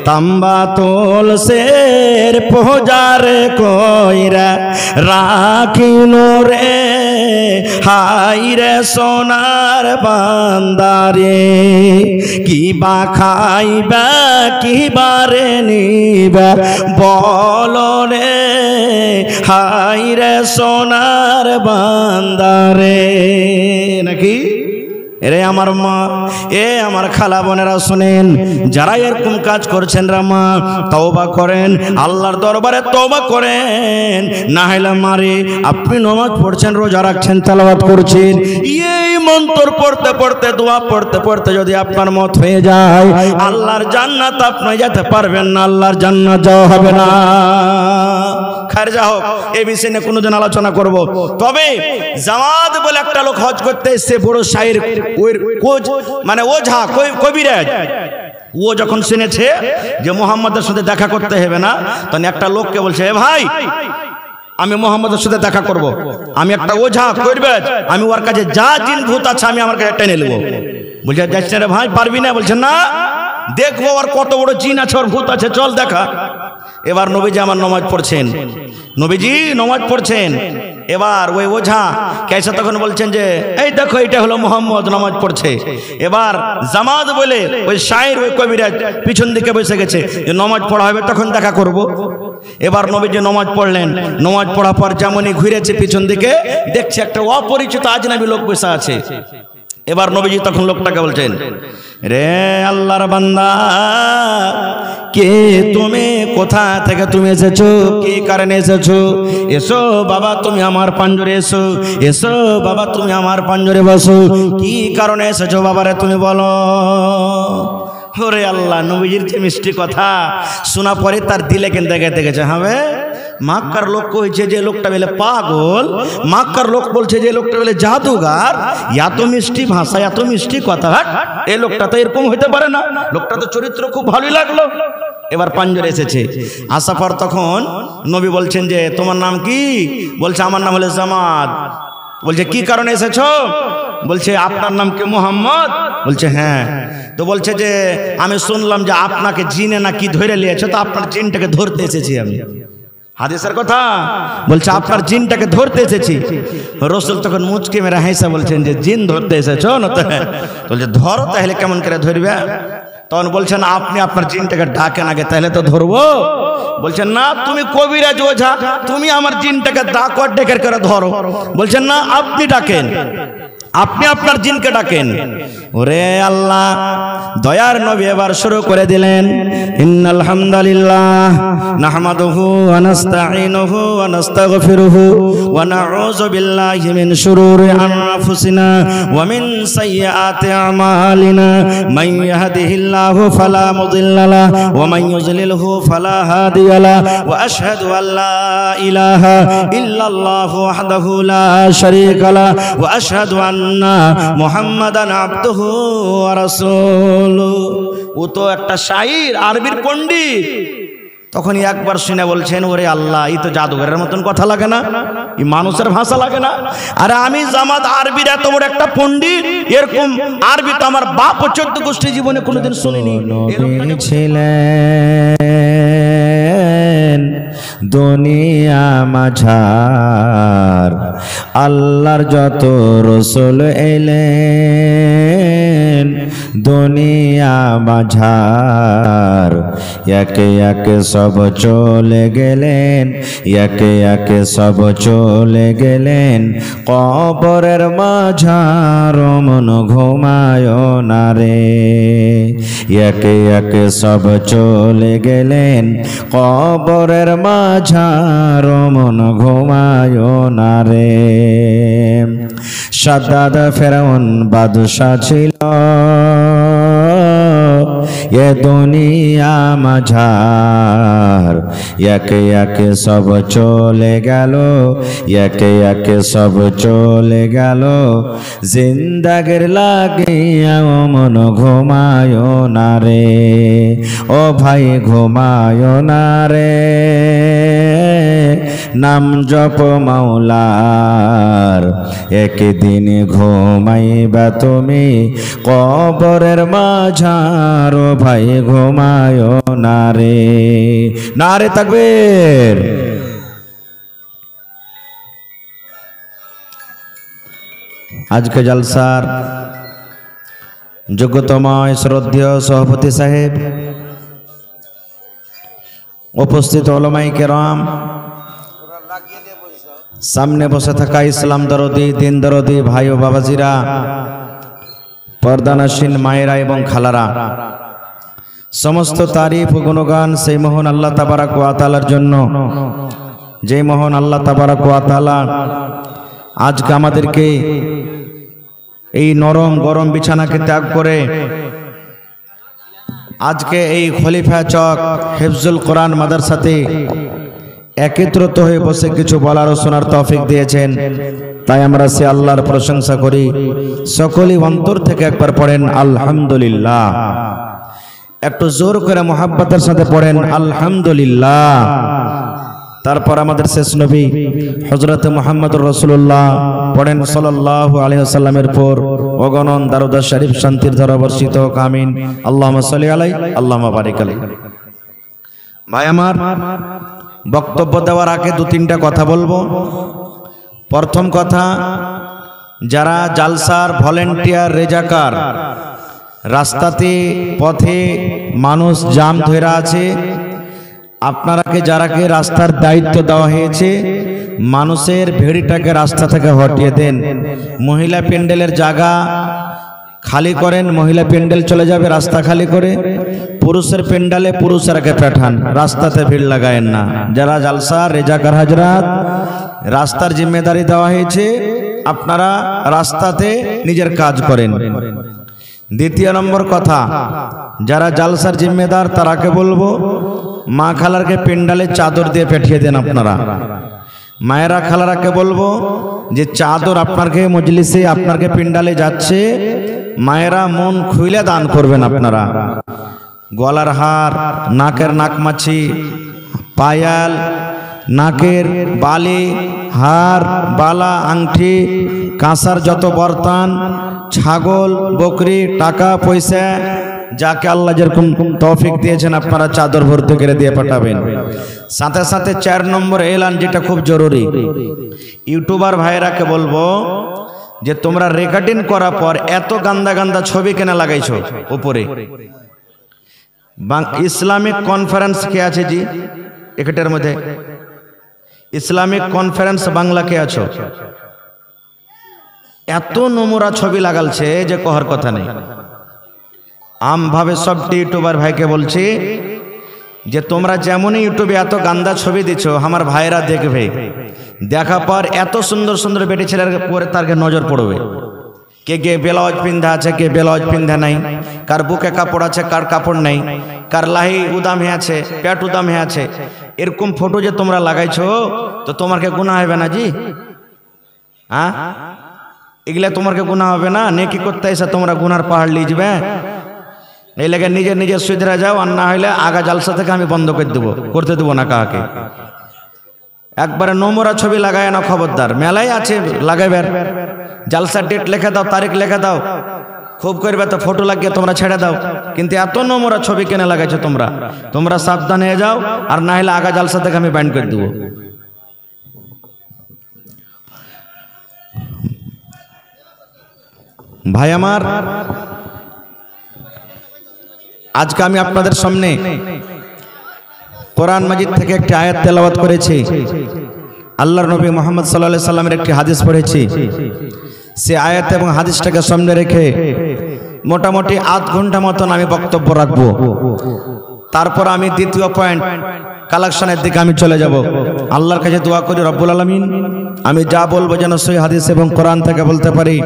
তাম্বা তুলসের পূজারে কইরা রাখিনো রে হাই রে সোনার বান্দারে কিবা খাইবা কিবারে নিবা বলো রে হাই রে সোনার বান্দারে নাকি এরে আমার মা এ আমার খালা বোনেরা শুনেন যারা এরকম কাজ করছেন রে মা তওবা করেন আল্লাহর দরবারে তওবা করেন না হলে মারে আপনি নামাজ পড়ছেন রোজা রাখছেন তেলাওয়াত করছেন এই মন্ত্র পড়তে পড়তে দোয়া পড়তে পড়তে যদি আপনার মত হয়ে যায় আল্লাহর জান্নাত আপনি যেতে পারবেন না আল্লাহর জান্নাত যাওয়া হবে না খার যা হোক এই বিষয়ে নিয়ে কোনোদিন আলোচনা করব তবে জামাত বলে একটা লোক হজ করতে এসে বড় শায়ের মানে ওঝা কবিরাজ ও যখন শুনেছে যে মুহাম্মদের সাথে দেখা করতে হবে না তখন একটা লোককে বলছে এ ভাই আমি মুহাম্মদের সাথে দেখা করব আমি একটা ওঝা কবিরাজ আমি ওর কাছে যা জিন ভূত আছে আমি আমার কাছে টেনে নেব বলছে যাচ্ছে রে ভাই পারবি না বলছে না দেখবো আর কত বড় জিন আছে ওর ভূত আছে চল দেখা এবার নবীজি আমার নামাজ পড়ছেন নবীজি নামাজ পড়ছেন এবার ওই ওঝা কেসে তখন বলছেন যে এই দেখো এটা হলো মুহাম্মদ নামাজ পড়ছে এবার জামাত বলে ওই শায়ের ওই কবিরাজ পিছন দিকে বসে গেছে যে নামাজ পড়া হবে তখন দেখা করব এবার নবীজি নামাজ পড়লেন নামাজ পড়ার পর যেমনই ঘুরেছে পিছন দিকে দেখছে একটা অপরিচিত আজনবী লোক বসে আছে এবার নবীজি তখন লোকটাকে বলছেন রে আল্লাহর বান্দা কে তুমি কোথা থেকে তুমি এসেছো কি কারণে এসেছো এসো বাবা তুমি আমার পাঞ্জরে এসো এসো বাবা তুমি আমার পাঞ্জরে বসো কি কারণে এসেছো বাবারে তুমি বলো ওরে আল্লাহ নবীজির যে মিষ্টি কথা শোনা পরে তার দিলে কেন্দ্রে গেতে গেছে হবে মক্কার লোক কইছে যে লোকটা বলে পাগল মক্কার লোক বলছে যে লোকটা বলে জাদুগার এত মিষ্টি ভাষা এত মিষ্টি কথা এই লোকটা তো এরকম হইতে পারে না লোকটা তো চরিত্র খুব ভালোই লাগলো এবার পাঞ্জরে এসেছে আসার পর তখন নবী বলছেন যে তোমার নাম কি বলছে আমার নাম হলো জামাত বলছে কি কারণে এসেছো বলছে আপনার নাম কি মুহাম্মদ বলছে হ্যাঁ তো বলছে যে আমি শুনলাম যে আপনাকে জিনে না কি ধরে নিয়েছে তো আপনার জিনটাকে ধরতে এসেছি আমি হাদিসের কথা বলছে আপনার জিনটাকে ধরতে এসেছি রাসূল তখন মুচকে মেরে হাসা বলছেন যে জিন ধরতে এসেছো না তো বলছে ধরো তাহলে কেমন করে ধরবে তখন বলছেন আপনি আপনার জিনটাকে ডাকেন আগে তাহলে তো ধরবো বলছেন না তুমি কবিরাজ ওঝা তুমি আমার জিনটাকে ডাকো ডেকে করে ধরো বলছেন না আপনি ডাকেন আপনি আপনার জিনকে ডাকেন ওরে আল্লাহ দয়ার নবী এবার শুরু করে দিলেন ইন্নাল হামদালিল্লাহ নাহমাদুহু ওয়া নাস্তাঈনুহু ওয়া নাস্তাগফিরুহু ওয়া নাউযু বিল্লাহি মিন শুরুরি আনফুসিনা ওয়া মিন সাইয়্যাতি আমালিনা মান ইয়াহদিহিল্লাহু ফালা মুদিল্লা লাহু ওয়া মান ইউযলিলহু ফালা হাদিয়া লাহু ওয়া আশহাদু আল লা ইলাহা ইল্লাল্লাহু ওয়াহদাহু লা শারীকা লাহু ওয়া আশহাদু মুহাম্মাদান আবদুহু ওয়া রাসূলুহু ও তো একটা শায়র আরবির পণ্ডিত তখন একবার শুনে বলছেন ওরে আল্লাহ এই তো জাদুঘরের মতন কথা লাগে না এই মানুষের ভাষা লাগে না আরে আমি জামাত আরবির এত বড় একটা পণ্ডিত এরকম আরবি তো আমার বাপ ও 14 গোষ্ঠী জীবনে কোনোদিন শুনিনি নবী ছিলেন দুনিয়া মাঝার আল্লাহর যত রাসূল এলেন দুনিয়া মাঝার একে একে সব চলে গেলেন একে একে সব চলে গেলেন কবরের মাঝার মন ঘুমায় না রে একে একে সব চলে গেলেন কবরের মাঝার মন ঘুমায় না রে সাদ্দাদ ফেরাউন বাদশা ছিল এ দুনিয়া মাঝার একে একে সব চলে গেল একে একে সব চলে গেল জিন্দাগির লাগিয়া মন ঘুমায় না রে ও ভাই ঘুমায় না রে নাম জপ মাওলার একদিন ঘুমাইবা তুমি কবরের মাঝার ভাই ঘুমায় না রে। নারে তাকবীর। আজকে জলসার যোগ্যতম শ্রদ্ধেয় সভাপতি সাহেব, উপস্থিত ওলামায়ে কেরাম, সামনে বসে থাকা ইসলাম দরদি, দিন দরদি ভাই ও বাবাজিরা, পর্দানসীন মায়েরা এবং খালারা, সমস্ত তারিফ ও গুণগান সেই মহান আল্লাহ তাবারাক ওয়া তাআলার জন্য, যে মহান আল্লাহ তাবারাক ওয়া তাআলা আজকে আমাদেরকে এই নরম গরম বিছানাকে ত্যাগ করে আজকে এই খলিফা চক হিফজুল কোরআন মাদ্রাসাতে একত্রিত হয়ে বসে কিছু বলার ও শোনার তৌফিক দিয়েছেন। তাই আমরা সে আল্লাহর প্রশংসা করি। সকলেই অন্তর থেকে একবার পড়েন আলহামদুলিল্লাহ। একটু জোর করে মোহাব্বতের সাথে পড়েন আলহামদুলিল্লাহ। তারপর আমাদের শেষ নবী হযরত মুহাম্মদুর রাসূলুল্লাহ পড়েন সাল্লাল্লাহু আলাইহি ওয়াসাল্লামের পর অগণন দারুদ শরীফ শান্তির ধারা বর্ষিত হোক, আমিন। আল্লাহুম্মা সাল্লি আলাইহি আল্লাহুম্মা বারিক আলাইহি। ভাই আমার, বক্তব্য দেওয়ার আগে দু তিনটা কথা বলবো। প্রথম কথা, যারা জালসার ভলেন্টিয়ার রেজাকার, রাস্তাতে পথে মানুষ জাম ধরে আছে, আপনারাকে যারাকে রাস্তার দায়িত্ব দেওয়া হয়েছে মানুষের ভিড়টাকে রাস্তা থেকে হটিয়ে দেন। মহিলা প্যান্ডেলের জায়গা খালি করেন, মহিলা প্যান্ডেল চলে যাবে রাস্তা খালি করে। পুরুষের প্যান্ডেলে পুরুষেরাকে পাঠান, রাস্তাতে ভিড় লাগায়েন না। যারা জালসা রেজাকার হাজরাত, রাস্তার জিম্মেদারি দেওয়া হয়েছে, আপনারা রাস্তাতে নিজের কাজ করেন। দ্বিতীয় নম্বর কথা, যারা জালসার জিম্মেদার তারাকে বলবো মা খালারকে প্যান্ডেলে চাদর দিয়ে পাঠিয়ে দেন আপনারা। মায়েরা খালারাকে বলবো যে চাদর আপনাকে মজলিসে আপনাকে প্যান্ডেলে যাচ্ছে, মায়েরা মন খুলে দান করবেন আপনারা। গলার হার, নাকের নাকমাছি, পায়াল, নাকের বালি, হার, বালা, আংটি, কাঁসার যত বর্তন, ছাগল, বকরি, টাকা পয়সা, যাকে আল্লাহ যেরকম তৌফিক দিয়েছেন আপনারা চাদর ভর্তি করে দিয়ে পাঠাবেন। সাথে সাথে 4 নম্বর এলান, যেটা খুব জরুরি, ইউটিউবার ভাইরাকে বলবো যে তোমরা রেকর্ডিং করার পর এত গান্দা গান্দা ছবি কেন লাগাইছো উপরে? ইসলামিক কনফারেন্স কে আছে জি এটার মধ্যে? ইসলামিক কনফারেন্স বাংলা কে আছো? এত নোংরা ছবি লাগালছে যে কহার কথা নেই। আমভাবে সব ইউটিউবার ভাইকে বলছি যে তোমরা যেমনই ইউটিউবে এত গান্দা ছবি দিছো, আমার ভাইরা দেখবে, দেখা পর এত সুন্দর সুন্দর বেটি ছেলের পরে তার নজর পড়বে। কে কে ব্লাউজ পিন্ধা আছে, কে ব্লাউজ পিন্ধা নাই, কার বুকে কাপড় আছে, কার কাপড় নাই, কার লাহি উদাম হয়ে আছে, পেট উদাম হয়ে আছে। এরকম ফটো যে তোমরা লাগাইছো তো তোমারকে গুনাহ হবে না জি? হ্যাঁ, এগুলা তোমারকে গুনাহ হবে না? নেকি করতে এসে তোমরা গুনার পাহাড় লিয়ে যাবে। এই লেগে নিজের নিজের সুধরা যাও, আর না হইলে আগা জালসা থেকে আমি বন্ধ করে দেবো, করতে দেবো না কাকে। একবারে নোংরা ছবি লাগায় না, খবরদার। মেলাই আছে লাগাইবার, জালসার ডেট লেখা দাও, তারিখ লেখা দাও, খুব করবে তো ফটো লাগিয়ে তোমরা ছেড়ে দাও। কিন্তু এত নোংরা ছবি কেন লাগাইছো তোমরা? তোমরা সাবধান হয়ে যাও, আর না হলে আগা জালসা থেকে আমি ব্যান্ড করে দেবো। ভাই আমার, আজকে আমি আপনাদের সামনে কোরআন মাজিদ থেকে একটি আয়াত তেলাওয়াত করেছি। আল্লাহর নবী মুহাম্মদ সাল্লাল্লাহু আলাইহি সাল্লামের একটি হাদিস পড়েছি। সে আয়াত এবং হাদিসটাকে সামনে রেখে মোটামুটি আধ ঘন্টা মতন আমি বক্তব্য রাখবো। তারপর আমি দ্বিতীয় পয়েন্ট কালেকশনের দিকে আমি চলে যাব। আল্লাহর কাছে দোয়া করি রব্বুল আলামিন আমি যা বলবো যেন সহি হাদিস এবং কোরআন থেকে বলতে পারি,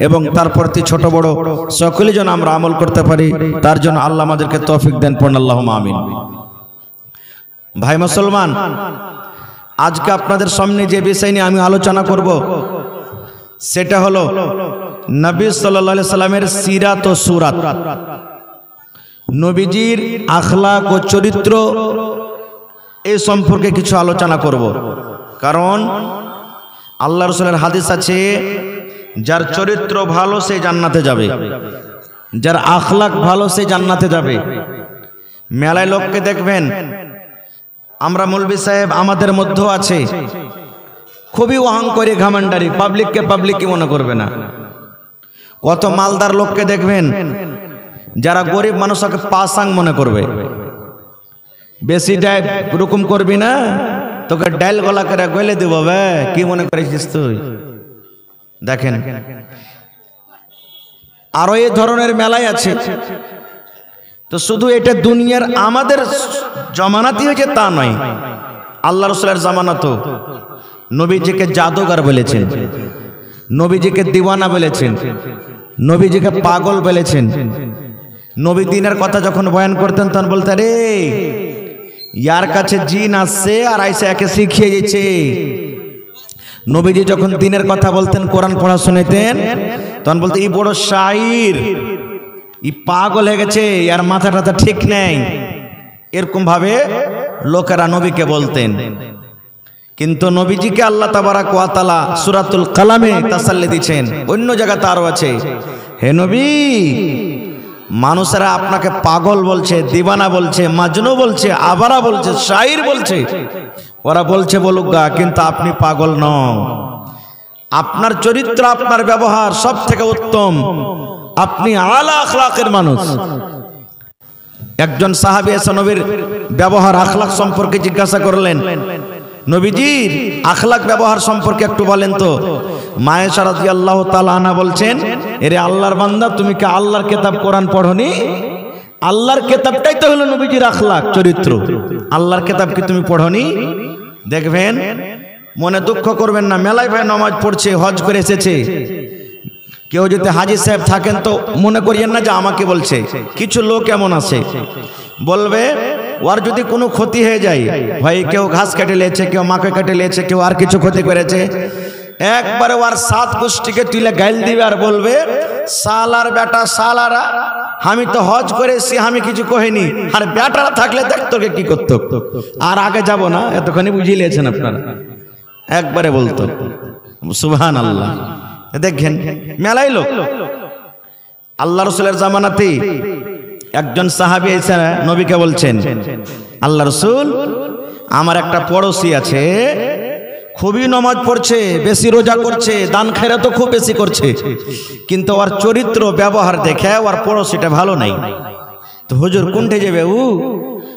এবং তার প্রতি ছোট বড় সকলেই যেন আমরা আমল করতে পারি, তার জন্য আল্লাহ আমাদেরকে তৌফিক দেন। পড়ুন আল্লাহুম্মা আমিন। ভাই মুসলমান, আজকে আপনাদের সামনে যে বিষয় নিয়ে আমি আলোচনা করব সেটা হলো নবী সাল্লাল্লাহু আলাইহি সাল্লামের সিরাত ও সুরাত, নবীজির আখলাক ও চরিত্র, এই সম্পর্কে কিছু আলোচনা করব। কারণ আল্লাহ রাসূলের হাদিস আছে, যার চরিত্র ভালো সে জান্নাতে যাবে, যার আখলাক ভালো সে জান্নাতে যাবে। মেলায় লোককে দেখবেন, আমরা মৌলভী সাহেব আমাদের মধ্যেও আছে, খুবই অহংকারী ঘামান্ডারি, পাবলিককে পাবলিকই মনে করবে না। কত মালদার লোককে দেখবেন যারা গরিব মানুষকে পাসাং মনে করবে। বেশি ডাইল রকম করবি না, তোকে ডাইল গলা করে গলে দেবো, কি মনে করেছিস তুই? দেখেন আরো এই ধরনের মেলায় আছে। তো শুধু এটা দুনিয়ার আমাদের জমানাতি হয়েছে তা নয়, আল্লাহ রাসূলের জামানাতেও নবীজিকে জাদুঘর বলেছেন, নবীজিকে দিওয়ানা বলেছেন, নবীজিকে পাগল বলেছেন। নবী দিনের কথা যখন বয়ান করতেন তখন বলতেন, রে ইয়ার কাছে জিন আসছে আর আইসা একে শিখিয়ে দিয়েছে। নবীজি যখন দিনের কথা বলতেন, কোরআন পড়া শুনেতেন, তখন বলতে এই বড় শাইর, ই পাগল হয়ে গেছে, আর মাথা টাথা ঠিক নেই, এরকম ভাবে লোকেরা নবীকে বলতেন। কিন্তু নবীজিকে আল্লাহ তাবারাক ওয়া তাআলা সূরাতুল কালামে তাসাল্লি দিয়েছেন, অন্য জায়গাতে আরো আছে, হে নবী মানুষেরা আপনাকে পাগল বলছে, দিবানা বলছে, মাজনু বলছে, আবারা বলছে, শাইর বলছে, ওরা বলছে বলুক গা, কিন্তু আপনি পাগল নন। আপনার চরিত্র, আপনার ব্যবহার সব থেকে উত্তম, আপনি আলা আখলাকের মানুষ। একজন সাহাবী এসে নবীর ব্যবহার আখলাক সম্পর্কে জিজ্ঞাসা করলেন, নবীজির আখলাক ব্যবহার সম্পর্কে একটু বলেন তো। মায়েশা রাদিয়াল্লাহু তাআলা আনহা বলছেন, এরে আল্লাহর বান্দা, তুমি কি আল্লাহর কিতাব কোরআন পড়নি? আল্লাহর কিতাবটাই তো হলো নবীজির আখলাক চরিত্র, আল্লাহর কিতাব কি তুমি পড়নি? দেখবেন, মনে দুঃখ করবেন না, মেলায় ভাই নামাজ পড়ছে, হজ করে এসেছে, কেউ যদি হাজী সাহেব থাকেন তো মনে করিয়েন না যে আমাকে বলছে। কিছু লোক এমন আছে বলবে ওর যদি কোনো ক্ষতি হয়ে যায়, ভাই কেউ ঘাস কেটে নিয়েছে, কেউ মাকে কেটে নিয়েছে, কেউ আর কিছু ক্ষতি করেছে, একবারে ওর 7 গোষ্ঠীকে তুলে গাইল দিবে আর বলবে, সালার বেটা সালারা, আমি তো হজ করেছি, আমি কিছু কহিনি, আর বেটারা থাকলে দেখ তোকে কি করতো। আর আগে যাব না, এতখানি বুঝিয়ে নিয়েছেন আপনারা, একবারে বলতো। সুবহানাল্লাহ। দেখেন মেলাই লোক। আল্লাহ রাসূলের জামানাতে একজন সাহাবী এসে নবীকে বলছেন, আল্লাহ রাসূল, আমার একটা পড়োশি আছে, খুবই নামাজ পড়ছে, বেশি রোজা করছে, দান খেরাতও খুব বেশি করছে, কিন্তু ওর চরিত্র ব্যবহার দেখে ওর পড়োশিটা ভালো নাই। তো হুজুর কোনটা যাবে ও?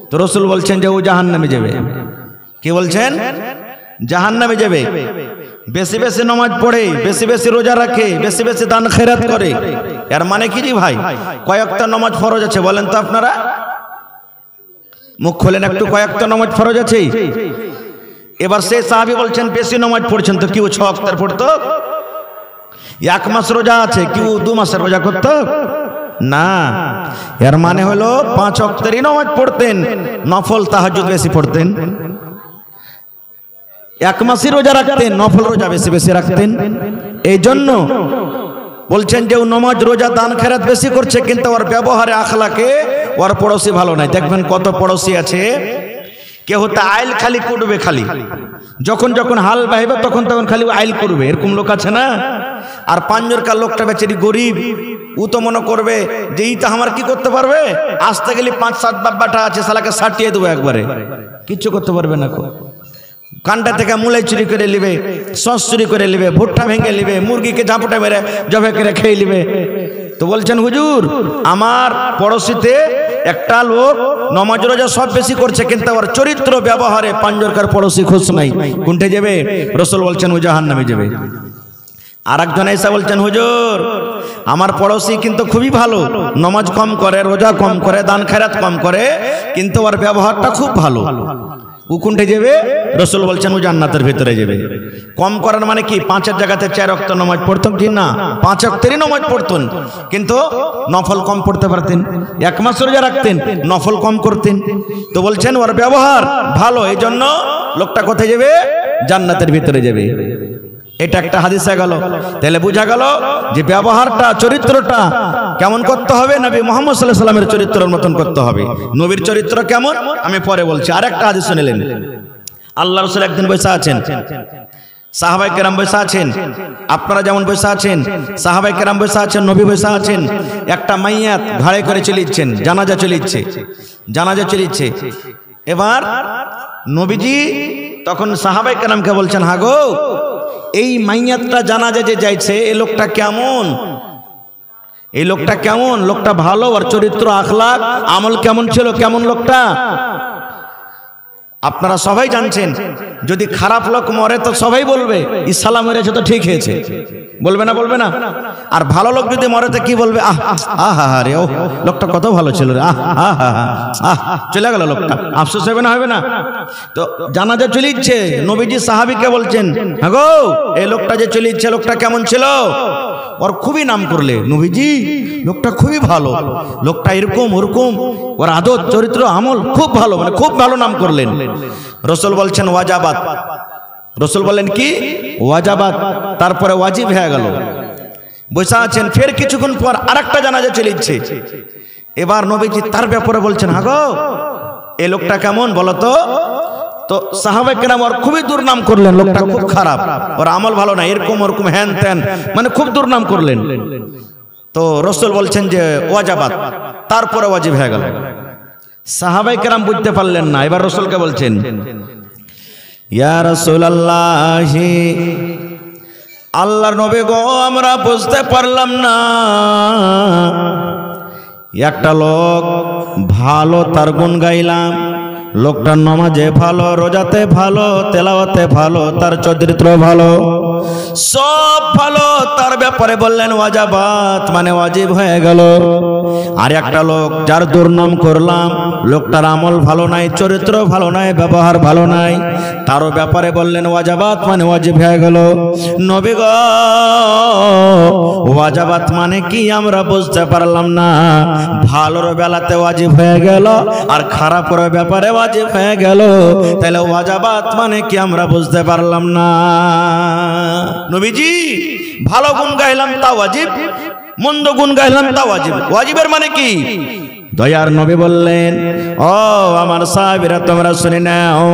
তো রাসূল বলছেন যে ও জাহান্নামে যাবে। কি বলছেন? জাহান্নামে যাবে। বেশি বেশি নামাজ পড়ে, বেশি বেশি রোজা রাখে, বেশি বেশি দান খেরাত করে, এর মানে কি রে ভাই? কয়েকটা নামাজ ফরজ আছে, বলেন তো আপনারা, মুখ খোলেন একটু, কয়েকটা নামাজ ফরজ আছে। এবার সেই সাহাবী বলছেন বেশি নামাজ পড়ছেন, তো কি ও 6 ওয়াক্তের পড়তো? 1 মাস রোজা আছে, কি ও 2 মাসের রোজা করতো? না, এর মানে হলো 5 ওয়াক্তেরই নামাজ পড়তেন, নফল তাহাজ্জুদ বেশি পড়তেন। 1 মাসই রোজা রাখতেন, নফল রোজা বেশি বেশি রাখতেন। এই জন্য বলছেন যে ও নামাজ রোজা দান খেরাত বেশি করছে, কিন্তু ওর ব্যবহারে আখলাকে ওর পড়োশি ভালো নাই। দেখবেন কত পড়োশি আছে, কেউ হতে আইল খালি করবে, খালি যখন যখন হাল বাহিবে তখন তখন খালি আইল করবে, এরকম লোক আছে না। আর 5 জনকার লোকটা বেচারি গরিব, ও তো মনে করবে যে এইটা আমার কি করতে পারবে, আসতে গেলে 5-7 বাব্বাটা আছে, শালাকে সাটিয়ে দেবো একবারে, কিচ্ছু করতে পারবে না। কানটা থেকে মুলাই চুরি করে নিবে, সস চুরি করে নিবে, ভুট্টা ভেঙে নিবে, মুরগিকে ঝাপটা মেরে জবে করে খেয়ে নিবে। তো বলছেন হুজুর, আমার পড়োশিতে একটা লোক নামাজ রোজা সব বেশি করছে, কিন্তু ওর চরিত্র ব্যবহারে 5 জনকার পড়োশি খুশ নাই, কোনটা যাবে? রাসূল বলছেন ও জাহান্নামে যাবে। আর একজন এসে বলছেন, হুজুর আমার পড়োশি কিন্তু খুবই ভালো, নামাজ কম করে, রোজা কম করে, দান খেরাত কম করে, কিন্তু ওর ব্যবহারটা খুব ভালো, ও কোনটা যাবে? রাসূল বলছেন ও জান্নাতের ভিতরে যাবে। কম করার মানে কি? 5-এর জায়গাতে 4 ওয়াক্ত নামাজ পড়তেন কি না? 5 ওয়াক্তেরই নামাজ পড়তেন, কিন্তু নফল কম পড়তে পারতেন। 1 মাস রোজা রাখতেন, নফল কম করতেন। তো বলছেন ওর ব্যবহার ভালো, এই জন্য লোকটা কোথায় যাবে? জান্নাতের ভিতরে যাবে। এটা একটা হাদিস হয়ে গেল। তাহলে বোঝা গেল যে ব্যবহারটা, চরিত্রটা কেমন করতে হবে? নবী মুহাম্মদ সাল্লাল্লাহু আলাইহি ওয়াসাল্লামের চরিত্রের মতন করতে হবে। নবীর চরিত্র কেমন আমি পরে বলছি। আরেকটা হাদিস শুনলেন, আল্লাহ রাসূল একদিন বসে আছেন, সাহাবায়ে কেরাম বসে আছেন, আপনারা যেমন বসে আছেন, সাহাবায়ে কেরাম বসে আছেন, নবী বসে আছেন। একটা মাইয়াত ঘাড়ে করে চলিচ্ছেন, জানাজা চলিচ্ছে, জানাজা চলিচ্ছে। এবার নবীজি তখন সাহাবায়ে কেরামকে বলছেন, হাগো এই মাইয়াতটা জানাজা যে যাইছে, এই লোকটা কেমন, এই লোকটা কেমন, লোকটা ভালো, আর চরিত্র আখলাক আমল কেমন ছিল, কেমন লোকটা। আপনারা সবাই জানছেন, যদি খারাপ লোক মরে তো সবাই বলবে ইসলাম মেরেছে তো ঠিক হয়েছে, বলবে না, বলবে না। আর ভালো লোক যদি মরে তো কি বলবে, আহ আহ রে, ও লোকটা কত ভালো ছিল রে, আহ আহ আহ চলে গেল লোকটা, আফসোস হবে না, হবে না। তো জানাজা চলিচ্ছে, নবীজি সাহাবীকে বলছেন, হ্যাঁ গো এই লোকটা যে চলিচ্ছে, লোকটা কেমন ছিল, ওর খুবই নাম করলে নবীজি, লোকটা খুবই ভালো, লোকটা এরকম ওরকম, ওর আদত চরিত্র আমল খুব ভালো, মানে খুব ভালো নাম করলেন। রাসূল বলছেন ওয়াজাবাত, রাসূল বলেন কি ওয়াজাবাত, তারপরে ওয়াজিব হয়ে গেল। বসে আছেন, ফের কিছুক্ষণ পর আরেকটা জানাজা চলিচ্ছে। এবার নবীজি তার ব্যাপারে বলছেন, হ্যাঁ গো এই লোকটা কেমন বলো তো। তো সাহাবায়ে কেরাম ওর খুবই দুর্নাম করলেন, লোকটা খুব খারাপ, ওর আমল ভালো না, এরকম ওরকম হ্যান ত্যান, মানে খুব দুর্নাম করলেন। তো রাসূল বলছেন যে ওয়াজাবাত, তারপরে ওয়াজিব হয়ে গেল। সাহাবায়ে কেরাম বুঝতে পারলেন না, এবার রাসূলকে বলছেন, ইয়া রাসূলুল্লাহ, আল্লাহর নবী গো আমরা বুঝতে পারলাম না, একটা লোক ভালো তার গুণ গাইলাম, লোকটার নামাজে ভালো, রোজাতে ভালো, তেলাওয়াতে ভালো, তার চরিত্র ভালো, সব ভালো, তার ব্যাপারে বললেন ওয়াজাবাত, মানে ওয়াজিব হয়ে গেল। আর একটা লোক যার দুর্নাম করলাম, লোকটার আমল ভালো নাই, চরিত্র ভালো নাই, ব্যবহার ভালো নাই, তারও ব্যাপারে বললেন ওয়াজাবাত, মানে ওয়াজিব হয়ে গেল। নবী গো ওয়াজাবাত মানে কি আমরা বুঝতে পারলাম না, ভালোর বেলাতে ওয়াজিব হয়ে গেল আর খারাপের ব্যাপারে ওয়াজিব হয়ে গেল, তাহলে ওয়াজাবাত মানে কি আমরা বুঝতে পারলাম না। নবীজি ভালো গুণ গাইলাম তা ওয়াজিব, মন্দ গুণ গাইলাম তা ওয়াজিব, ওয়াজিবের মানে কি। দয়ার নবী বললেন, ও আমার সাহাবীরা তোমরা শুনে নাও,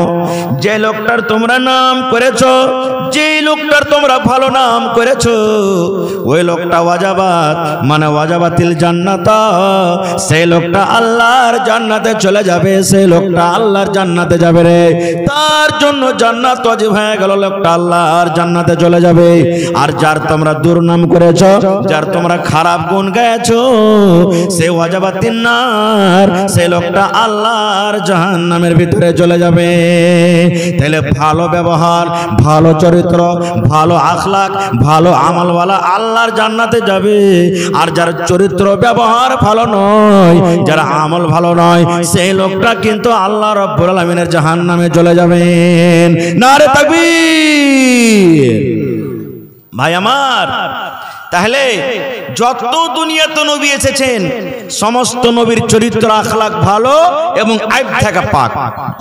যে লোকটার তোমরা নাম করেছো, যে লোকটার তোমরা ভালো নাম করেছো, ওই লোকটা ওয়াজাবাত মানে ওয়াজাবাতিল জান্নাত, সেই লোকটা আল্লাহর জান্নাতে চলে যাবে, সেই লোকটা আল্লাহর জান্নাতে যাবে রে, তার জন্য জান্নাত ওয়াজিব হয়ে গেল, লোকটা আল্লাহর জান্নাতে চলে যাবে। আর যার তোমরা দুর্নাম করেছো, যার তোমরা খারাপ গুণ গাইছো, সে ওয়াজাবাতিন না, সে লোকটা আল্লাহর জাহান্নামের ভিতরে চলে যাবে। তাহলে ভালো ব্যবহার, ভালো চরিত্র, ভালো আখলাক, ভালো আমলওয়ালা আল্লাহর জান্নাতে যাবে। আর যার চরিত্র ব্যবহার ভালো নয়, যার আমল ভালো নয়, সেই লোকটা কিন্তু আল্লাহ রাব্বুল আলামিনের জাহান্নামে চলে যাবেন। নারে তাকবীর। ভাই আমার, তাহলে যত দুনিয়াতে নবী এসেছেন, সমস্ত নবীর চরিত্র আখলাক ভালো এবং আইব থেকে পাক,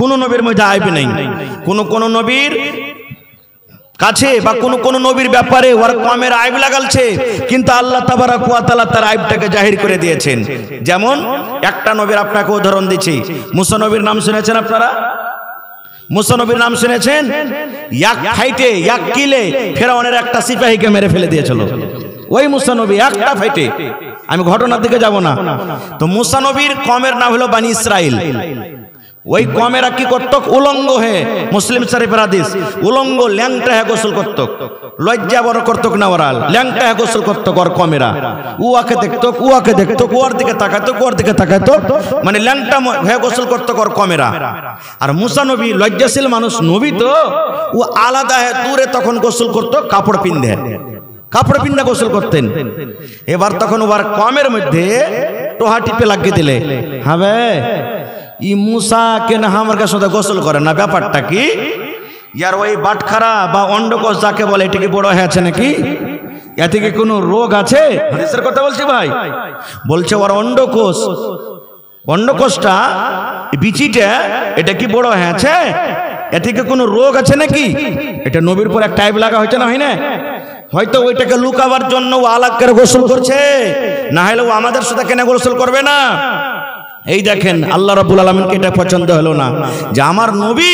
কোন নবীর মধ্যে আইব নেই। কোন নবীর কাছে বা কোন নবীর ব্যাপারে ওর কমের আইব লাগালছে, কিন্তু আল্লাহ তাবারাক ওয়া তাআলা তার আইবটাকে জাহির করে দিয়েছেন। যেমন একটা নবীর আপনাকে উদাহরণ দিচ্ছি, মুসা নবীর নাম শুনেছেন আপনারা? মুসা নবীর নাম শুনেছেন? এক ফাইটে, এক কিলে ফেরাউনের একটা সিপাহীকে মেরে ফেলে দিয়েছিল ওই মুসা নবী, একটা ফাইটে। আমি ঘটনার দিকে যাব না। তো মুসা নবীর কমের নাম হলো বানি ইসরাইল। ওই কমেরা কি করত? উলঙ্গ হয়ে, মুসলিম শরীফের হাদিস, উলঙ্গ ল্যাংটা হয়ে গোসল করত, লজ্জা বড় করত না, ওরা ল্যাংটা হয়ে গোসল করত। ওর কমেরা উয়াকে দেখতো, উয়াকে দেখতো, ওর দিকে তাকাতো, ওর দিকে তাকাতো, মানে ল্যাংটা হয়ে গোসল করত ওর কমেরা। আর মুসা নবী লজ্জাশীল মানুষ, নবী তো ও আলাদা দূরে তখন গোসল করত, কাপড় পিন্ধে, কাপড় পিন্ধে গোসল করতেন। এবার তখন ওর কমের মধ্যে টোহা টিপে লাগিয়ে দিলে, হবে ই মুসা কেন আমার কাছে গোসল করে না, ব্যাপারটা কি? ইয়ার ওই বাটখারা বা অন্ডকোষ যাকে বলে, এটা কি বড় হয়েছে নাকি? এতে কি কোনো রোগ আছে? হাদিসের কথা বলছি ভাই। বলছে ওর অন্ডকোষ, অন্ডকোষটা বিচিটা, এটা কি বড় হয়েছে? এতে কি কোনো রোগ আছে নাকি? এটা নবীর পর এক টাইপ লাগা হয়েছে না, হয় না? হয়তো ওইটাকে লুকাবার জন্য ও আলাদা করে গোসল করছে, না হলে ও আমাদের সাথে কেন গোসল করবে না? এই দেখেন, আল্লাহ রাব্বুল আলামিনকে এটা পছন্দ হলো না যে আমার নবী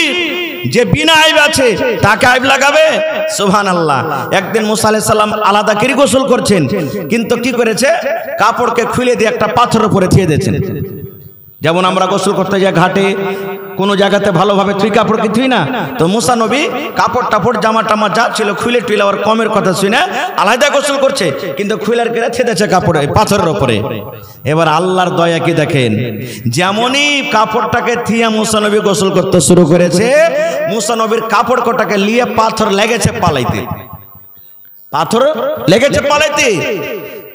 যে বিনা আইব আছে তাকে আইব লাগাবে? সুবহানাল্লাহ। একদিন মুসা আলাইহিস সালাম আলাদা করে গোসল করছেন, কিন্তু কি করেছে, কাপড়কে খুলে দিয়ে একটা পাথরের উপরে থিয়ে দিয়েছেন। যেমন আমরা গোসল করতে যাই ঘাটে, কোনো জায়গাতে ভালোভাবে তুই কাপড় কি তুই না, তো মুসা নবী কাপড় টাপড় জামা টামা যা ছিল খুলে টুলে আর কমের কথা শুনে আলাদা গোসল করছে, কিন্তু খুলের কেড়ে ছেদেছে কাপড়ে পাথরের উপরে। এবার আল্লাহর দয়া কি দেখেন, যেমনই কাপড়টাকে থিয়া মুসা নবী গোসল করতে শুরু করেছে, মুসা নবীর কাপড় কোটাকে নিয়ে পাথর লেগেছে পালাইতে, পাথর লেগেছে পালাইতে।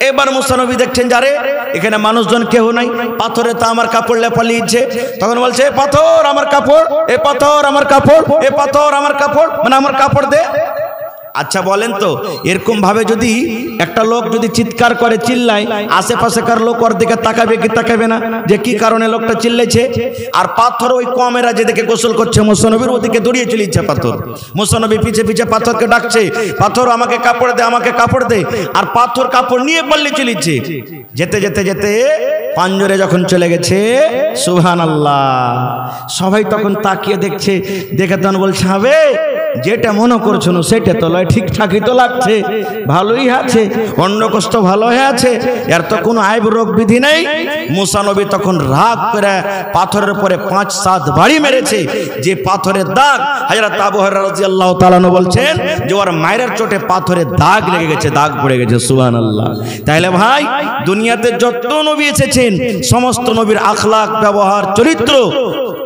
এবার মুসা নবী দেখছেন যারে এখানে মানুষজন কেউ নাই, পাথরে তো আমার কাপড় পালিয়েছে, তখন বলছে পাথর আমার কাপড়, এ পাথর আমার কাপড়, এ পাথর আমার কাপড়, মানে আমার কাপড় দে। আচ্ছা বলেন তো, এরকম ভাবে যদি একটা লোক যদি চিৎকার করে চিল্লায়, আশেপাশেকার লোক ওর দিকে তাকাবে কি তাকাবে না, যে কি কারণে লোকটা চিল্লাইছে? আর পাথর ওই কমেরা যেদিকে গোসল করছে মুসা নবীর ওদিকে দৌড়িয়ে চলেছে পাথর। মুসা নবী পিছে পিছে পাথরকে ডাকছে, পাথর আমাকে কাপড় দে, আমাকে কাপড় দে, আর পাথর কাপড় নিয়ে পাল্লে চলেছে। যেতে যেতে যেতে পাঞ্জরে যখন চলে গেছে, সুবহানাল্লাহ, সবাই তখন তাকিয়ে দেখছে, দেখে তখন বলছে হবে যেটা মনে করছো না সেটা তো লয়, ঠিকঠাকই তো লাগছে, ভালোই আছে, অন্য কষ্ট ভালো হয়ে আছে, এর তো কোনো আইব রোগ বিধি নেই। মুসা নবী তখন রাগ করে পাথরের উপরে 5-7 বাড়ি মেরেছে, যে পাথরের দাগ হযরত আবু হুরায়রা রাদিয়াল্লাহু তাআলা আনহু বলছেন যে ওর মায়ের চোটে পাথরের দাগ লেগে গেছে, দাগ পড়ে গেছে। সুবহানাল্লাহ। তাহলে ভাই, দুনিয়াতে যত নবী এসেছেন সমস্ত নবীর আখলাক, ব্যবহার, চরিত্র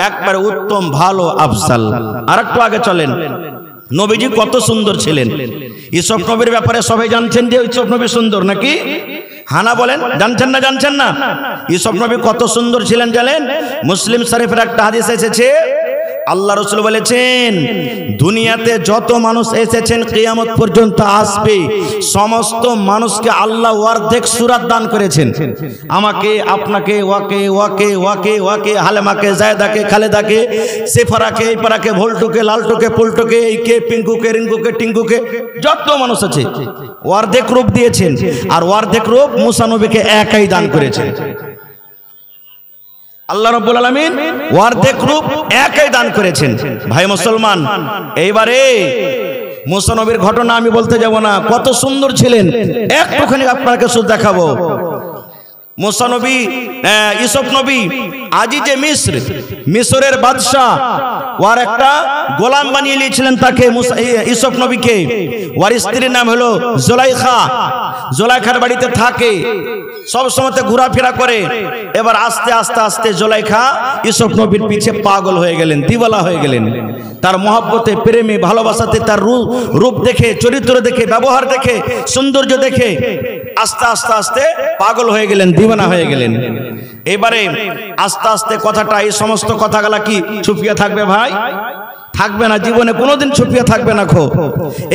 একবারে উত্তম, ভালো, আফজাল। আরেকটু আগে চলেন, নবীজি কত সুন্দর ছিলেন। ইউসুফ নবীর ব্যাপারে সবাই জানছেন যে ইউসুফ নবী সুন্দর নাকি? হানা বলেন, জানছেন না? জানছেন না? ইউসুফ নবী কত সুন্দর ছিলেন জানেন? মুসলিম শরীফের একটা হাদিস এসেছে, আল্লাহ রাসূল বলেছেন দুনিয়াতে যত মানুষ এসেছেন কিয়ামত পর্যন্ত আসবে, সমস্ত মানুষকে আল্লাহ অর্ধেক সূরাত দান করেছেন। আমাকে, আপনাকে, ওয়াকে ওয়াকে ওয়াকে ওয়াকে, হালেমাকে, জায়দাকে, খালেদাকে, সেফারাকে, এইপারাকে, ভোল্টুকে, লালটুকে, পুলটুকে, এইকে, পিঙ্কুকে, রিঙ্কুকে, টিঙ্কুকে, যত মানুষ আছে অর্ধেক রূপ দিয়েছেন। আর অর্ধেক রূপ মুসা নবীকে একাই দান করেছেন। আল্লাহ রাব্বুল আলামিন অর্ধেক রূপ একাই দান করেছেন। ভাই মুসলমান, এইবারে মুসা নবীর ঘটনা আমি বলতে যাব না, কত সুন্দর ছিলেন, একটুখানি আপনাকে শুধু দেখাবো। মুসা নবী, ইউসুফ নবী আজিজে মিস্র, মিশরের বাদশাহ ওর একটা গোলাম বানিয়ে নিয়েছিলেন তাকে, ইউসুফ নবীকে। ওর স্ত্রীর নাম হলো জুলাইখা। জুলাইখার বাড়িতে থাকে, সব সময়তে ঘোরাফেরা করে। এবার আস্তে আস্তে আস্তে জুলাইখা ইউসুফ নবীর পিছে পাগল হয়ে গেলেন, দিওয়ালা হয়ে গেলেন। তার মহব্বতে, প্রেমে, ভালোবাসাতে, তার রূপ দেখে, চরিত্র দেখে, ব্যবহার দেখে, সৌন্দর্য দেখে আস্তে আস্তে আস্তে পাগল হয়ে গেলেন, দিওয়ানা হয়ে গেলেন। এবারে আস্তে আস্তে কথাটা, এই সমস্ত কথাগুলা কি ছুপিয়ে থাকবে ভাই? থাকবে না, জীবনে কোনোদিন ছুপিয়ে থাকবে না।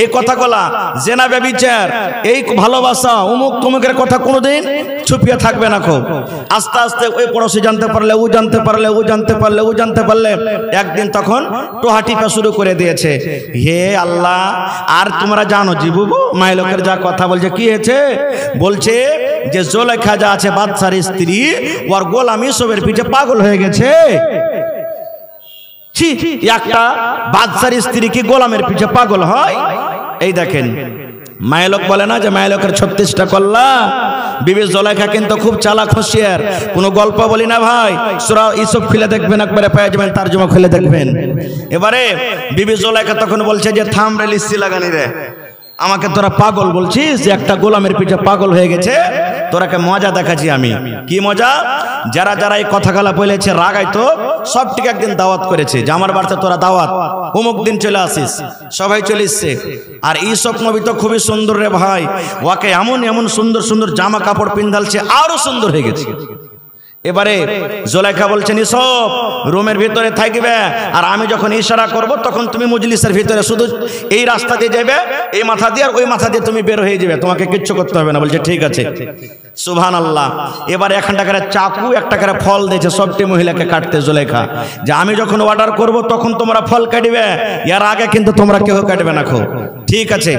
এই কথাগুলা, জেনা, ব্যভিচার, এই ভালোবাসা, অমুক তমুকের কথা কোনোদিন ছুপিয়ে থাকবে না। আস্তে আস্তে ওই পড়োশি জানতে পারলে, ও জানতে পারলে, ও জানতে পারলে, ও জানতে পারলে, একদিন তখন টোহাটিপা শুরু করে দিয়েছে। হে আল্লাহ, আর তোমরা জানো জীবু মাই লোকের যা কথা বলছে, কি হয়েছে? বলছে যে জুলাইখা যা আছে বাদশার স্ত্রী, ওর গোলাম ইউসুফের পিছে পাগল হয়ে গেছে। একটা বাদশার স্ত্রী কি গোলামের পিছে পাগল হয়? এই দেখেন, মায়লোক বলে না যে মায়লোকের 36টা কল্লা। বিবি জুলাইখা কিন্তু খুব চালাক, হোশিয়ার। কোনো গল্প বলি না ভাই, সূরা ইউসুফ খুলে দেখবেন, একবারে পেয়ে যাবেন, তারজমা খুলে দেখবেন। এবারে বিবি জুলাইখা তখন বলছে যে থাম রে লিস্সি লাগানি রে, আমাকে তোরা পাগল বলছিস, যে একটা গোলামের পিছে পাগল হয়ে গেছে, তোরাকে মজা দেখাচ্ছি আমি। কি মজা? যারা যারা এই কথাগুলা বলেছে রাগাইতো, সবটিকে একদিন দাওয়াত করেছে যে আমার বাড়িতে তোরা দাওয়াত, অমুক দিন চলে আসিস। সবাই চলে এসছে। আর ইউসুফ নবী তো খুবই সুন্দর রে ভাই, ওকে এমন এমন সুন্দর সুন্দর জামা কাপড় পিন্ধালছে, আরো সুন্দর হয়ে গেছে। এবারে জুলাইখা বলছেন ইউসুফ রুমের ভিতরে থাকবে, আর আমি যখন ইশারা করব তখন তুমি মজলিসের ভিতরে শুধু এই রাস্তা দিয়ে যাবে, এই মাথা দিয়ে আর ওই মাথা দিয়ে তুমি বের হয়ে যাবে, তোমাকে কিচ্ছু করতে হবে না। বলছে ঠিক আছে। সুবহানাল্লাহ। এবারে একটা করে চাকু, একটা করে ফল দিয়েছে সবটি মহিলাকে কাটতে জুলাইখা, যে আমি যখন অর্ডার করব তখন তোমরা ফল কাটবে, এর আগে কিন্তু তোমরা কেউ কাটবে না। ঠিক আছে।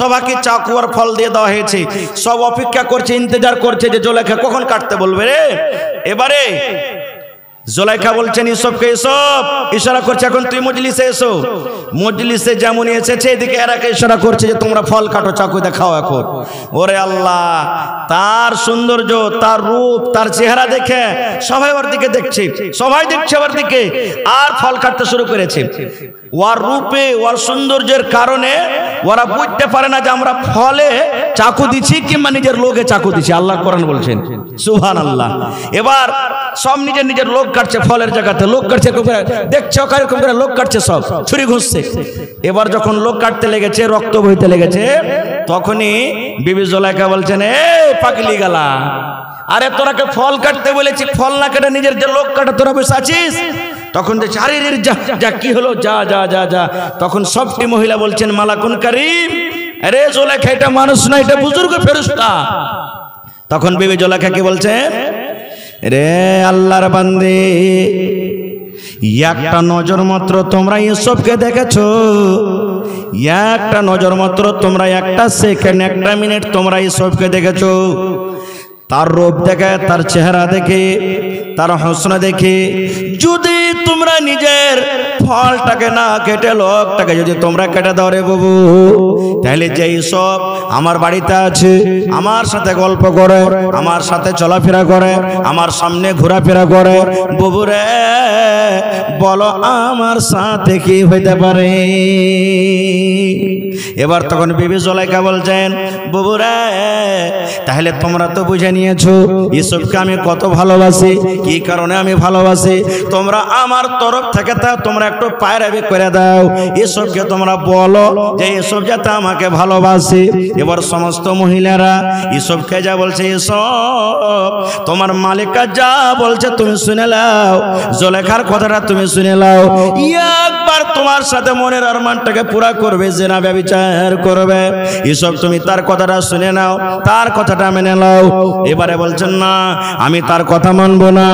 সবাইকে চাকু আর ফল দিয়ে দেওয়া হয়েছে, সব অপেক্ষা করছে, ইন্তজার করছে যে জুলাইখা কখন কাটতে বলবে রে। এবারে জুলাইখা বলছেন ইউসুফকে, ইউসুফ ইশারা করছে এখন তুই মজলিসে এসো। মজলিসে যেমন এসেছে এদিকে এরাকে ইশারা করছে যে তোমরা ফল কাটো, চাকুতে খাও এখন। ওরে আল্লাহ, তার সৌন্দর্য, তার রূপ, তার চেহারা দেখে সবাই ওর দিকে দেখছে, সবাই দেখছে ওর দিকে, আর ফল কাটতে শুরু করেছে। ওর রূপে, ওর সৌন্দর্যের কারণে ওরা বুঝতে পারে না যে আমরা ফলে চাকু দিচ্ছি কিংবা নিজের লোকে চাকু দিচ্ছি। আল্লাহ কোরআন বলছেন, সুবহানাল্লাহ। এবার সব নিজের নিজের লোক কাটছে, ফলের জায়গাতে লোক কাটছে, দেখছে এরকম করে লোক কাটছে, সব ছুরি ঘুষছে। এবার যখন লোক কাটতে লেগেছে, রক্ত বইতে লেগেছে, তখনই বিবি জুলাইখা বলছেন, এ পাগলি গালা, আরে তোরাকে ফল কাটতে বলেছি, ফল না কেটে নিজের যে লোক কাটা তোরা বসে আছিস। তখন দেখছি আরে যা যা, কি হলো, যা যা যা যা। তখন সবটি মহিলা বলছেন, মালাকুন কারীম, আরে জুলাইখা এটা মানুষ না, এটা বুজুর্গ ফেরেশতা। তখন বিবি জুলাইখা কি বলছেন, রে আল্লাহর বান্দে, একটা নজর মাত্র তোমরা ইউসুফকে দেখেছো, একটা নজর মাত্র তোমরা, একটা সেকেন্ড, একটা মিনিট তোমরা ইউসুফকে দেখেছো। তার রূপ দেখে, তার চেহারা দেখে, তার হোসনা দেখে যদি তোমরা নিজের ফলটাকে না কেটে লোকটাকে যদি তোমরা কেটে দাও রে বাবু, তাহলে যে সব আমার বাড়িতে আছে, আমার সাথে গল্প করে, আমার সাথে চলাফেরা করে, আমার সামনে ঘোরাফেরা করে, বাবু রে বলো আমার সাথে কি হইতে পারে। এবার তখন বিবি জুলাইখা বলছেন, বাবু রে তাহলে তোমরা তো বুঝে নিয়েছো ইউসুফকে আমি কত ভালোবাসি, কি কারণে আমি ভালোবাসি। তোমরা আমার তরফ থেকে তা তোমরা একটু পায়রাবি করে দাও, ইউসুফকে তোমরা বলো যে ইউসুফ যাতে আমাকে ভালোবাসে। এবার সমস্ত মহিলারা ইউসুফকে যা বলছে, ইউসুফ তোমার মালিকা যা বলছে তুমি শুনে নাও, জুলাইখার কথাটা তুমি শুনে নাও, একবার তোমার সাথে মনের আরমানটাকে পুরা করবে, জিনা ব্যভিচার করবে। ইউসুফ তুমি তার কথাটা শুনে নাও, তার কথাটা মেনে নাও। এবারে বলছেন না, আমি তার কথা মানবো না।